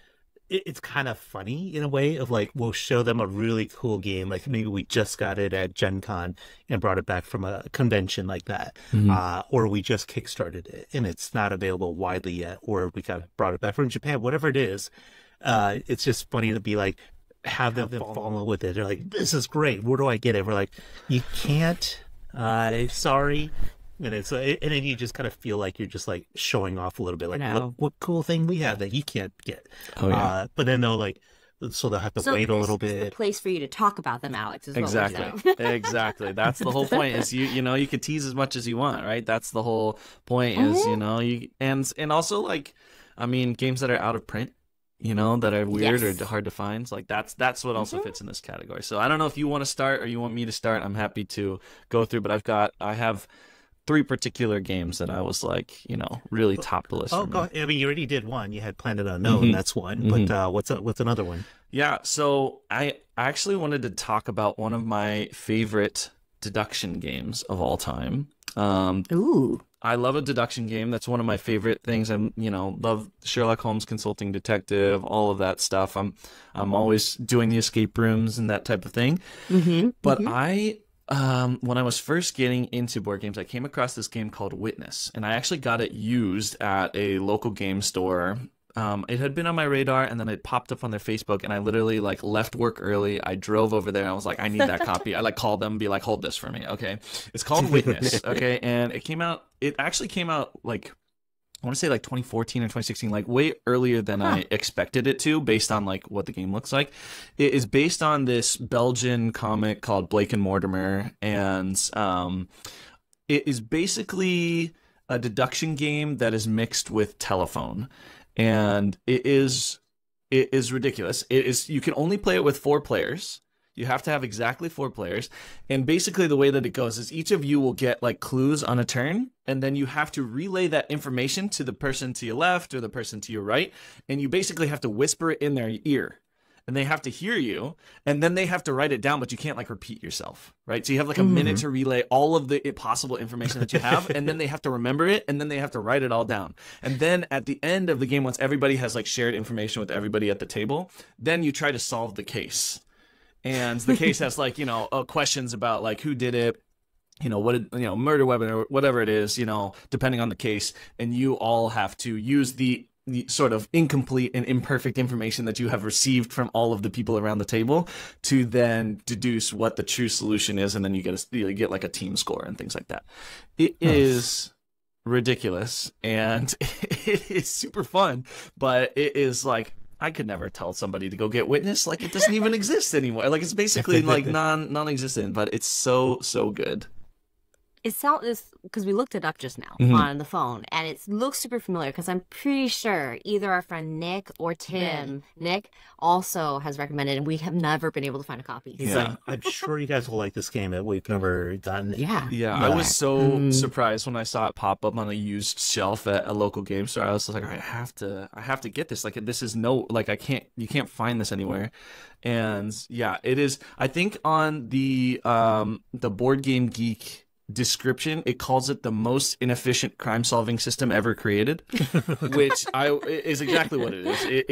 C: it's kind of funny in a way of like, we'll show them a really cool game. Like maybe we just got it at Gen Con and brought it back from a convention like that. Or we just Kickstarted it and it's not available widely yet, or we brought it back from Japan, whatever it is. It's just funny to be like, have them fall in love with it. They're like, this is great. Where do I get it? We're like, you can't, sorry. And and then you just kind of feel like you're just like showing off a little bit, like, look what cool thing we have that you can't get.
B: Oh, yeah.
C: But then they'll have to wait a little bit.
A: It's a place for you to talk about them, Alex. Is what
B: Exactly. Exactly. That's the whole point. Is you could tease as much as you want, right? That's the whole point. Is you and also like, I mean, games that are out of print, that are weird or hard to find. Like that's what also fits in this category. So I don't know if you want to start or you want me to start. I'm happy to go through, but I have 3 particular games that I was like, really top the list.
C: Oh, go ahead. I mean, you already did one. You had Planet Unknown. That's one. But what's another one?
B: Yeah. So I actually wanted to talk about one of my favorite deduction games of all time.
A: Ooh.
B: I love a deduction game. That's one of my favorite things. Love Sherlock Holmes, Consulting Detective, all of that stuff. I'm always doing the escape rooms and that type of thing. But when I was first getting into board games, I came across this game called Witness, and I actually got it used at a local game store. It had been on my radar, and then it popped up on their Facebook, and I literally like left work early. I drove over there, and I was like, I need that copy. I like called them and be like, hold this for me. Okay. It's called Witness. Okay. And it actually came out like, I want to say like 2014 or 2016, like way earlier than I expected it to, based on like what the game looks like. It is based on this Belgian comic called Blake and Mortimer, and it is basically a deduction game that is mixed with telephone, and it is ridiculous. You can only play it with 4 players. You have to have exactly 4 players. And basically the way that it goes is each of you will get like clues on a turn, and then you have to relay that information to the person to your left or the person to your right. And you basically have to whisper it in their ear, and they have to hear you, and then they have to write it down, but you can't like repeat yourself, right? So you have like a minute to relay all of the possible information that you have, and then they have to remember it, and then they have to write it all down. And then at the end of the game, once everybody has like shared information with everybody at the table, then you try to solve the case. And the case has like, questions about like who did it, murder weapon or whatever it is, depending on the case. And you all have to use the sort of incomplete and imperfect information that you have received from all of the people around the table to then deduce what the true solution is. And then you get like a team score and things like that. It is ridiculous, and it is super fun, but it is like, I could never tell somebody to go get Witness. Like, it doesn't even exist anymore. Like, it's basically like non-existent, but it's so good.
A: It sounds, because we looked it up just now on the phone, and it looks super familiar, because I'm pretty sure either our friend Nick or Tim, Nick, also has recommended, and we have never been able to find a copy.
C: He's like, I'm sure you guys will like this game, but we've never gotten it.
A: Yeah.
B: I was so surprised when I saw it pop up on a used shelf at a local game store. I was like, I have to get this. Like, this is you can't find this anywhere. And yeah, it is. I think on the Board Game Geek description, it calls it the most inefficient crime-solving system ever created, which is exactly what it is. It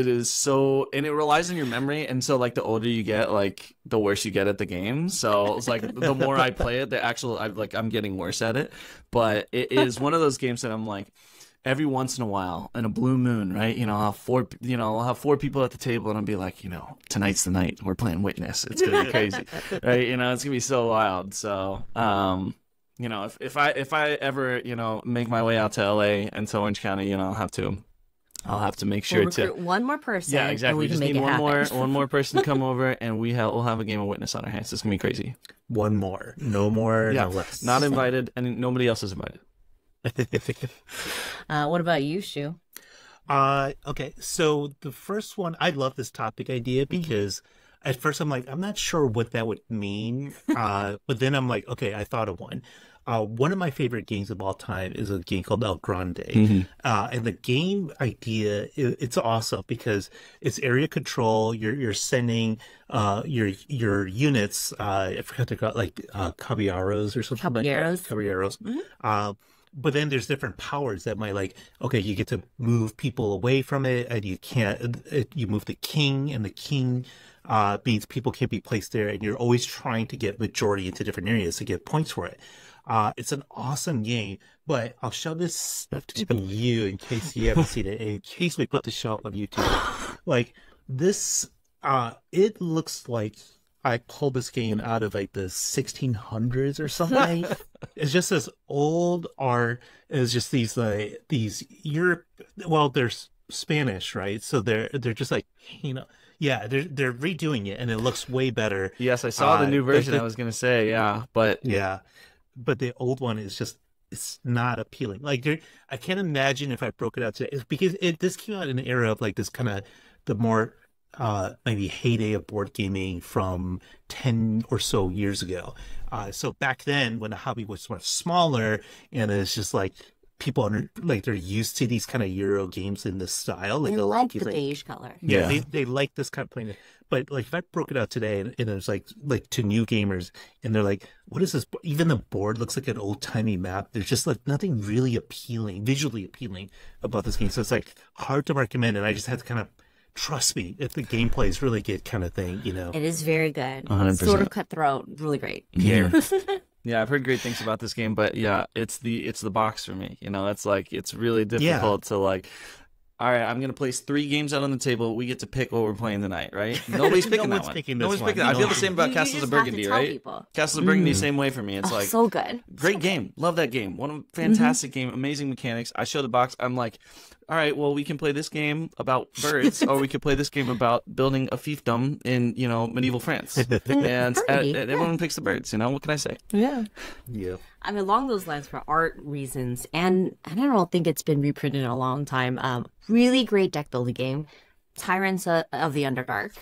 B: is so, and it relies on your memory, and so like the older you get, like the worse you get at the game. So it's like the more I play it, I'm getting worse at it. But it is one of those games that I'm like, every once in a while, in a blue moon, right? I'll have 4 people at the table, and I'll be like, tonight's the night. We're playing Witness. It's gonna be crazy, right? It's gonna be so wild. So, if I ever, make my way out to LA and to Orange County, I'll have to make sure to
A: one more person.
B: Yeah, exactly.
A: We
B: just need one more person to come over, and we'll have a game of Witness on our hands. It's gonna be crazy.
C: One more, no more, no less.
B: Not invited, and nobody else is invited.
A: What about you, Shu?
C: Okay, so the first one, I love this topic idea because at first I'm like, I'm not sure what that would mean, but then I'm like, okay, I thought of one. One of my favorite games of all time is a game called El Grande. And the game idea, it's awesome because it's area control. You're sending your units, I forgot to call it, like caballeros or something.
A: Caballeros.
C: Caballeros. but then there's different powers that might like, okay, you get to move people away from it, and you can't, you move the king, and the king means people can't be placed there, and you're always trying to get majority into different areas to get points for it. It's an awesome game, but I'll show this stuff to you in case you haven't seen it, in case we put the show up on YouTube. Like this, it looks like I pulled this game out of like the 1600s or something. It's just this old art. It's just these Europe. Well, they're Spanish, right? So they're just like, yeah, they're redoing it, and it looks way better.
B: Yes, I saw the new version. I was gonna say, yeah, but
C: the old one is just, it's not appealing. Like I can't imagine if I broke it out today. It's because this came out in an era of like this kind of the more maybe heyday of board gaming from 10 or so years ago. So back then when the hobby was much smaller, and it's just like people they're used to these kind of Euro games in this style. Like,
A: They like the beige color.
C: Yeah, they like this kind of playing. But like if I broke it out today and it's like to new gamers, and they're like, what is this? Even the board looks like an old timey map. There's just like nothing really appealing, visually appealing about this game. So it's like hard to recommend, and I just had to kind of trust me if the gameplay is really good kind of thing,
A: It is very good.
B: 100%.
A: Sort of cutthroat, really great.
B: Yeah. Yeah, I've heard great things about this game, but yeah, it's the box for me. It's like, it's really difficult to like, all right, I'm gonna place 3 games out on the table. We get to pick what we're playing tonight, right? Nobody's picking that one. Nobody's picking that. I feel the same about Castles of Burgundy, right? Castles of Burgundy, same way for me. It's like
A: so good.
B: Great game. Love that game. Fantastic game. Amazing mechanics. I show the box. I'm like, all right, well, we can play this game about birds, or we could play this game about building a fiefdom in, medieval France. And everyone picks the birds. What can I say?
A: Yeah.
C: Yeah.
A: I mean, along those lines, for art reasons, and I don't think it's been reprinted in a long time. Really great deck building game, Tyrants of the Underdark.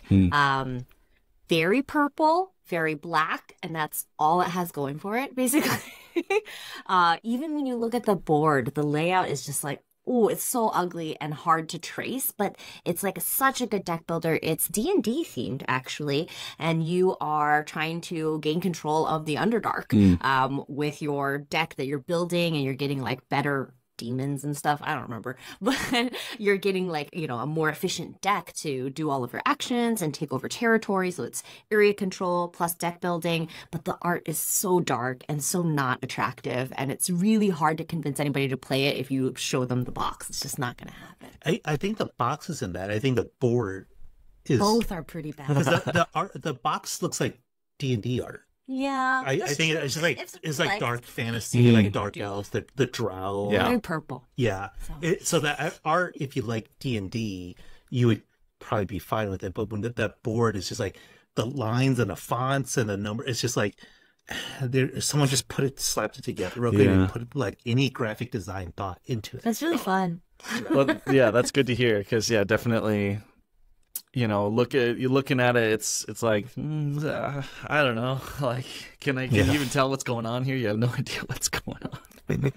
A: Very purple, very black, and that's all it has going for it, basically. Even when you look at the board, the layout is just like, oh, it's so ugly and hard to trace, but it's like such a good deck builder. It's D&D themed, actually, and you are trying to gain control of the Underdark with your deck that you're building, and you're getting like better demons and stuff. I don't remember, but you're getting like, a more efficient deck to do all of your actions and take over territory. So it's area control plus deck building, but the art is so dark and so not attractive, and it's really hard to convince anybody to play it if you show them the box. It's just not going to happen.
C: I think the box isn't bad. I think the board is.
A: Both are pretty bad.
C: Because the box looks like D&D art.
A: Yeah,
C: I think it's just like it's like dark fantasy, like dark elves, the drow.
B: Yeah.
A: Very purple.
C: Yeah. So that art, if you like D&D, you would probably be fine with it. But when that board is just like the lines and the fonts and the number, it's just like someone just slapped it together real good and put like any graphic design thought into it.
A: That's really fun.
B: Well, yeah, that's good to hear, because definitely. Looking at it, it's like, I don't know. Like, can you even tell what's going on here? You have no idea what's going on.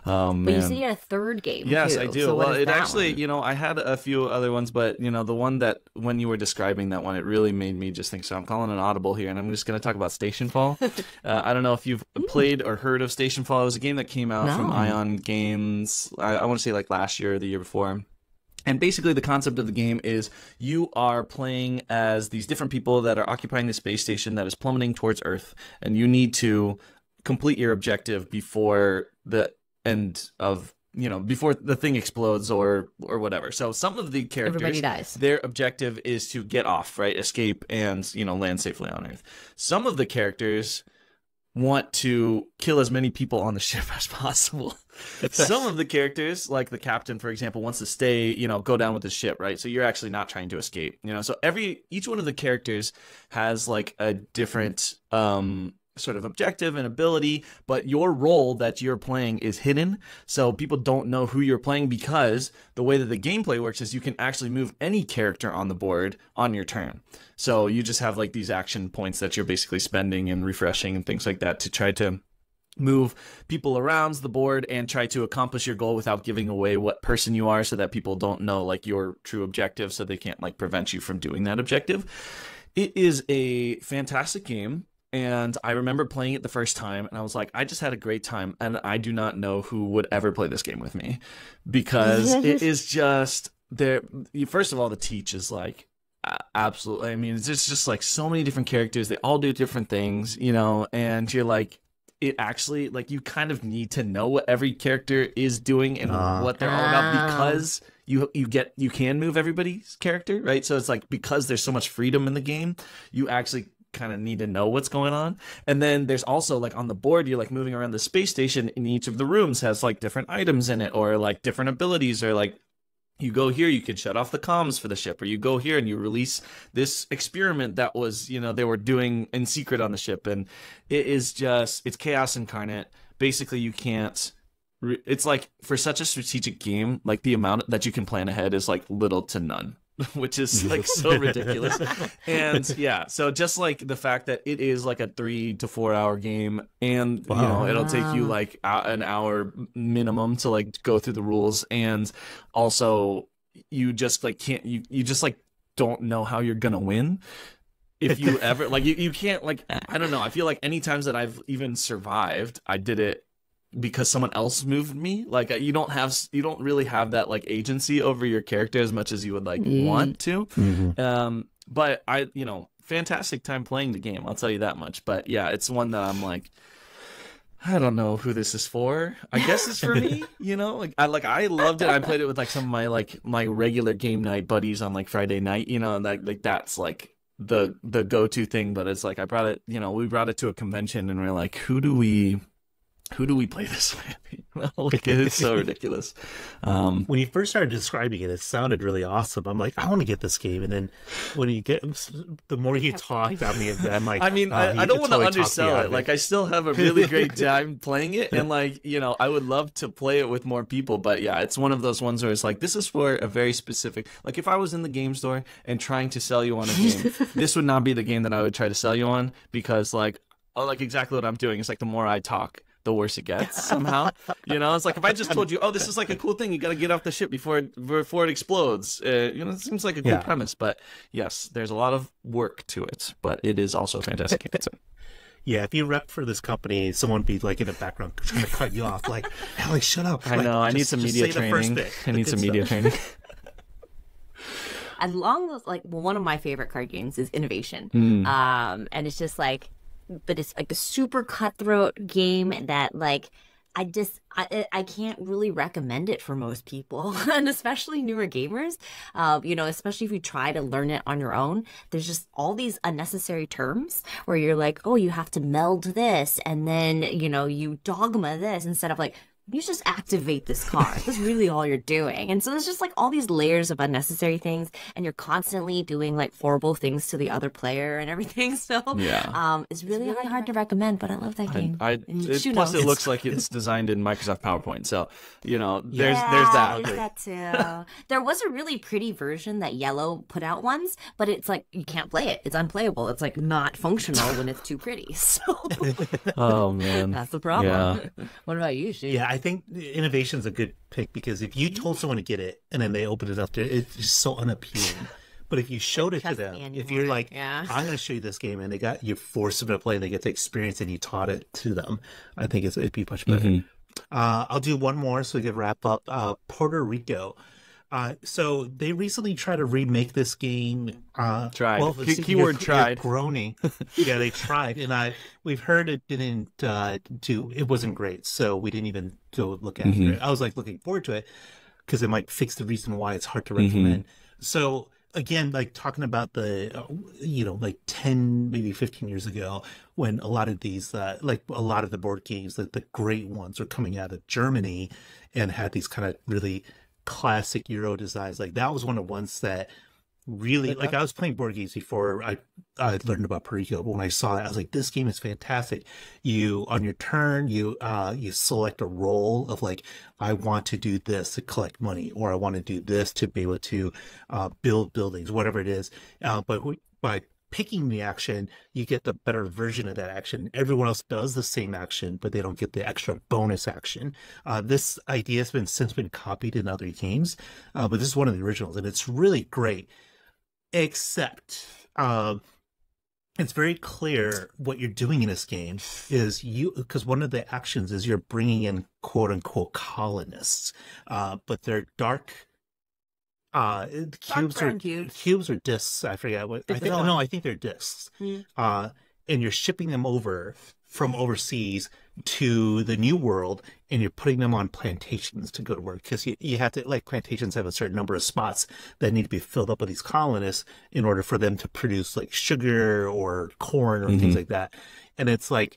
B: Oh, man.
A: But you said you had a third game.
B: Yes,
A: too.
B: I do.
A: So
B: well, it actually,
A: one?
B: I had a few other ones, but the one that when you were describing that one, it really made me just think. So I'm calling an audible here, and I'm just going to talk about Stationfall. I don't know if you've played or heard of Stationfall. It was a game that came out from Ion Games. I want to say like last year or the year before. And basically the concept of the game is you are playing as these different people that are occupying the space station that is plummeting towards Earth, and you need to complete your objective before the end of, before the thing explodes or whatever. So some of the characters,
A: everybody dies.
B: Their objective is to get off, right? Escape and, land safely on Earth. Some of the characters want to kill as many people on the ship as possible. Some of the characters, like the captain, for example, wants to stay, go down with the ship, right? So you're actually not trying to escape, So each one of the characters has like a different sort of objective and ability, but your role that you're playing is hidden. So people don't know who you're playing, because the way that the gameplay works is you can actually move any character on the board on your turn. So you just have like these action points that you're basically spending and refreshing and things like that to try to move people around the board and try to accomplish your goal without giving away what person you are, so that people don't know like your true objective, so they can't like prevent you from doing that objective. It is a fantastic game. And I remember playing it the first time, and I was like, I just had a great time, and I do not know who would ever play this game with me, because it is just there. First of all, the teach is like absolutely. I mean, it's just like so many different characters. They all do different things, you know, and you're like, it actually, like, you kind of need to know what every character is doing and what they're all about, because you can move everybody's character, right? So it's like, because there's so much freedom in the game, you actually kind of need to know what's going on. And then there's also, like, on the board, you're like moving around the space station, and each of the rooms has like different items in it, or like different abilities, or like, you go here, you can shut off the comms for the ship, or you go here and you release this experiment that was, you know, they were doing in secret on the ship. And it is just, it's chaos incarnate. Basically, you can't, it's like, for such a strategic game, like, the amount that you can plan ahead is like little to none, which is like so ridiculous. And yeah, so just like the fact that it is like a 3 to 4 hour game, and you know, it'll take you like an hour minimum to like go through the rules, and also you just like can't, you just like don't know how you're gonna win if you ever like, you can't, like, I don't know, I feel like any times that I've even survived, I did it because someone else moved me. Like, you don't really have that like agency over your character as much as you would like want to. But you know, fantastic time playing the game, I'll tell you that much. But yeah, it's one that I'm like, I don't know who this is for. I guess it's for me, you know. Like I loved it. I played it with like some of my regular game night buddies on like Friday night, you know, and that's like the go-to thing. But it's like, I brought it, you know, we brought it to a convention, and we're like, who do we play this with? Like, it's so ridiculous.
C: When you first started describing it, it sounded really awesome. I'm like, I want to get this game. And then when you get, the more you talk about me, I'm like,
B: I mean, I don't want to undersell it. Like, I still have a really great time playing it. And like, you know, I would love to play it with more people. But yeah, it's one of those ones where it's like, this is for a very specific, like, if I was in the game store and trying to sell you on a game, this would not be the game that I would try to sell you on, because like, exactly what I'm doing. It's like, the more I talk, the worse it gets somehow. You know, it's like, if I just told you, oh, this is like a cool thing, you got to get off the ship before it explodes. You know, it seems like a cool premise, but yes, there's a lot of work to it, but it is also a fantastic game.
C: Yeah, if you rep for this company, someone would be like in the background trying to cut you off, like, Allie, shut up.
B: I know, I need some media training. I need some media training.
A: As long as, like, one of my favorite card games is Innovation. And it's just like, but it's like a super cutthroat game that, like, I can't really recommend it for most people, and especially newer gamers. You know, especially if you try to learn it on your own, there's just all these unnecessary terms where you're like, oh, you have to meld this, and then, you know, you dogma this, instead of like, you just activate this card. That's really all you're doing. And so there's just like all these layers of unnecessary things, and you're constantly doing like horrible things to the other player and everything. So it's really hard to recommend, but I love that game.
B: Plus, it looks like it's designed in Microsoft PowerPoint. So, you know, there's that.
A: There's that too. There was a really pretty version that Yellow put out once, but it's like, you can't play it. It's unplayable. It's like not functional when it's too pretty. So
B: oh man,
A: that's the problem.
B: Yeah.
A: What about you, Steve?
C: Yeah, I think Innovation's a good pick, because if you told someone to get it and then they open it up, it's just so unappealing. But if you showed it to them, if you're like, I'm going to show you this game, and you force them to play, and they get the experience, and you taught it to them, I think it'd be much better. I'll do one more so we can wrap up. Puerto Rico. So they recently tried to remake this game.
B: Tried.
C: Well,
B: keyword tried.
C: Groaning. Yeah, they tried, and we've heard it didn't it wasn't great, so we didn't even go look after it. I was like looking forward to it, because it might fix the reason why it's hard to recommend. So again, like talking about the, you know, like 10, maybe 15 years ago, when a lot of these, like a lot of the board games, like the great ones, were coming out of Germany and had these kind of really classic Euro designs. Like, that was one of the ones that really, like, I was playing board games before I learned about Puerto Rico, but when I saw it, I was like, this game is fantastic. You, on your turn, you select a role of like, I want to do this to collect money, or I want to do this to be able to build buildings, whatever it is. But by picking the action, you get the better version of that action. Everyone else does the same action, but they don't get the extra bonus action. This idea has since been copied in other games, but this is one of the originals, and it's really great. Except it's very clear what you're doing in this game is because one of the actions is you're bringing in quote unquote colonists, but they're dark. Cubes or discs. I forget what. I think they're discs. And you're shipping them over from overseas to the new world, and you're putting them on plantations to go to work because you have to, like, plantations have a certain number of spots that need to be filled up with these colonists in order for them to produce like sugar or corn or things like that. And it's like,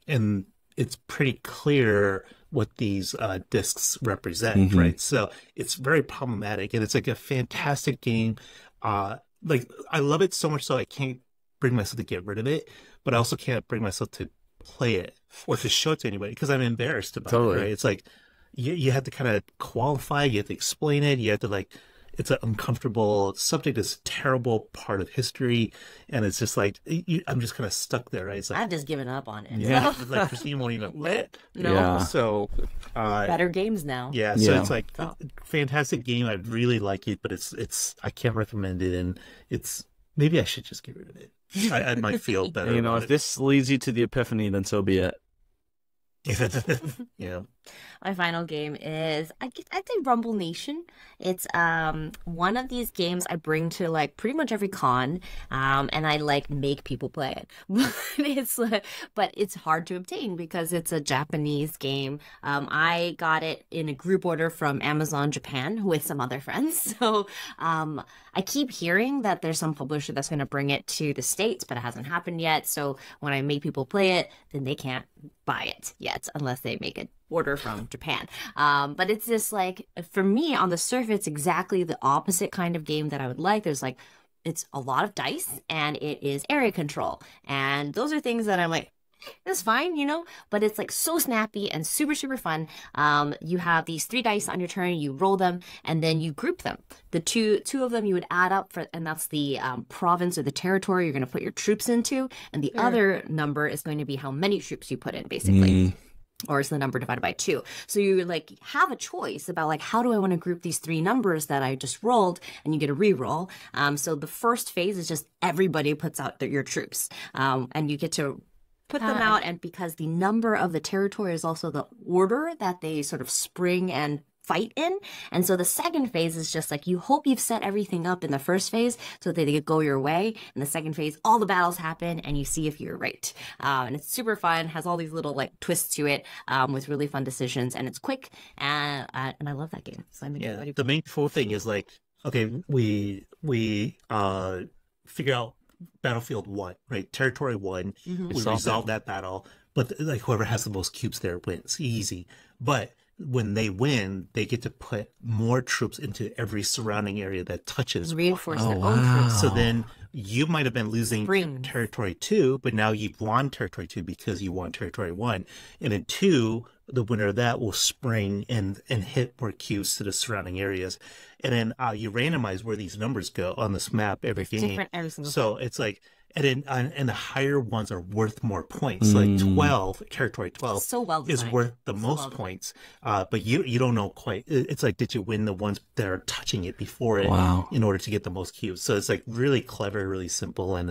C: and it's pretty clear what these discs represent, right? So it's very problematic, and it's like a fantastic game. Like, I love it so much so I can't bring myself to get rid of it, but I also can't bring myself to play it or to show it to anybody because I'm embarrassed about it, right? It's like you have to kind of qualify, you have to explain it, you have to, like, it's an uncomfortable subject, it's a terrible part of history, and it's just like I'm just kind of stuck there, right? It's like
A: I've just given up on it.
C: Yeah, like Christine won't even let it.
A: No.
B: Yeah.
C: So
A: Better games now.
C: Yeah, so it's like fantastic game. I really like it, but it's I can't recommend it, and it's maybe I should just get rid of it. I might feel better.
B: You know, if this leads you to the epiphany, then so be it.
C: Yeah.
A: My final game is I'd say Rumble Nation. It's one of these games I bring to like pretty much every con, and I like make people play it. But it's hard to obtain because it's a Japanese game. I got it in a group order from Amazon Japan with some other friends. So I keep hearing that there's some publisher that's going to bring it to the States, but it hasn't happened yet. So when I make people play it, then they can't buy it yet unless they make an order from Japan. But it's just like, for me, on the surface, exactly the opposite kind of game that I would like. There's like, it's a lot of dice and it is area control. And those are things that I'm like, it's fine, you know, but it's like so snappy and super, super fun. You have these 3 dice on your turn, you roll them, and then you group them. The two of them you would add up for, and that's the province or the territory you're going to put your troops into. And the other number is going to be how many troops you put in, basically. Or it's the number divided by 2. So you like have a choice about like, how do I want to group these 3 numbers that I just rolled, and you get a re-roll. So the first phase is just everybody puts out your troops, and you get to put them out. And because the number of the territory is also the order that they sort of spring and fight in. And so the second phase is just like, you hope you've set everything up in the first phase so that they go your way. In the second phase, all the battles happen and you see if you're right. And it's super fun, has all these little like twists to it, with really fun decisions, and it's quick. And I love that game. So
C: The main cool thing is like, okay, we figure out battlefield 1, right? Territory 1. We resolve that battle, but like whoever has the most cubes there wins. Easy. But when they win, they get to put more troops into every surrounding area that touches.
A: Reinforce their own troops.
C: So then you might have been losing territory 2, but now you've won territory 2 because you won territory 1. And in 2, the winner of that will spring and hit more cubes to the surrounding areas. And then you randomize where these numbers go on this map every game.
A: Different every single
C: so it's like, and the higher ones are worth more points. Like 12, territory 12
A: so well
C: is worth the most points. But you don't know quite. It's like, did you win the ones that are touching it before it in order to get the most cubes? So it's like really clever, really simple, and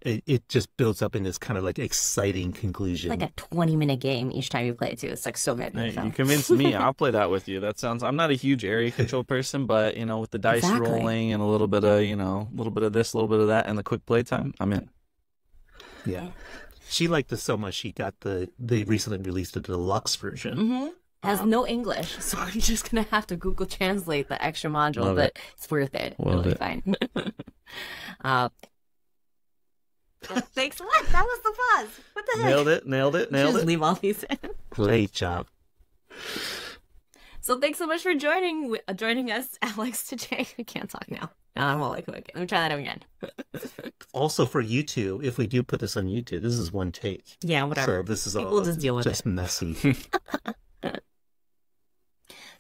C: it just builds up in this kind of like exciting conclusion.
A: Like a 20-minute game each time you play it too. It's like so good.
B: Hey, you convinced me. I'll play that with you. That sounds. I'm not a huge area control person, but you know, with the dice rolling and a little bit of a little bit of this, a little bit of that, and the quick play time, I'm in.
C: Yeah, she liked this so much. She got they recently released the deluxe version.
A: Has no English, so I'm just gonna have to Google Translate the extra module, but it's worth it. It'll be fine. Thanks a lot. That was the buzz. What the heck?
B: Nailed it.
A: Just leave all these in.
C: Great job.
A: So thanks so much for joining us, Alex, today. I can't talk now. I'm all like, okay, let me try that again.
C: Also for YouTube, if we do put this on YouTube, this is one take.
A: Yeah, whatever.
C: So this is
A: People just deal with
C: just
A: it.
C: Messy.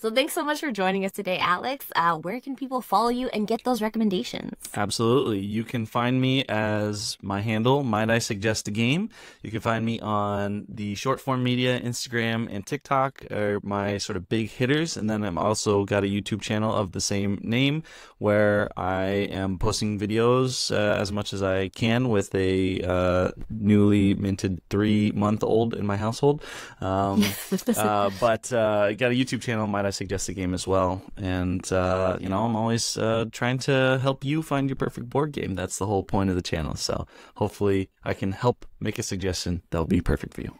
A: So thanks so much for joining us today, Alex. Where can people follow you and get those recommendations?
B: Absolutely. You can find me as my handle, Might I Suggest a Game. You can find me on the short form media, Instagram and TikTok are my sort of big hitters. And then I'm also got a YouTube channel of the same name where I am posting videos as much as I can with a newly minted 3-month-old in my household. But I got a YouTube channel, Might I Suggest a Game as well. And, you know, I'm always trying to help you find your perfect board game. That's the whole point of the channel. So hopefully I can help make a suggestion that'll be perfect for you.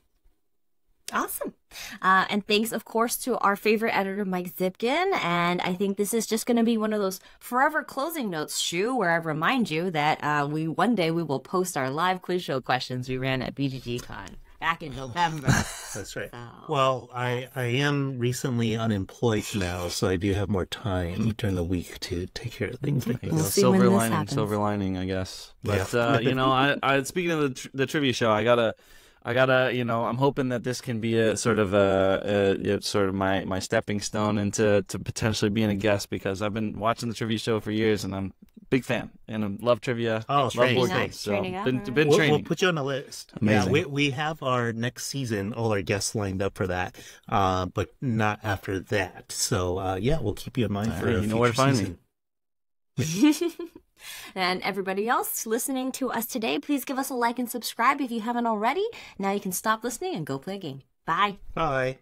A: Awesome. And thanks, of course, to our favorite editor, Mike Zipkin. And I think this is just going to be one of those forever closing notes, Shu, where I remind you that one day we will post our live quiz show questions we ran at BGGCon back in November.
C: That's right. So. Well, I am recently unemployed now, so I do have more time during the week to take care of things like this.
B: Silver lining, I guess. But,
C: yeah.
B: You know, I speaking of the trivia show, I gotta, you know, I'm hoping that this can be a sort of my stepping stone into potentially being a guest, because I've been watching the trivia show for years and I'm a big fan and I love trivia.
C: Oh,
B: love board games. So been training.
C: We'll put you on the list.
B: Amazing.
C: Yeah, we have our next season, all our guests lined up for that, but not after that. So yeah, we'll keep you in mind for a future
B: where to find
C: season.
B: me.
A: And everybody else listening to us today, please give us a like and subscribe if you haven't already. Now you can stop listening and go play a game. Bye.
C: Bye.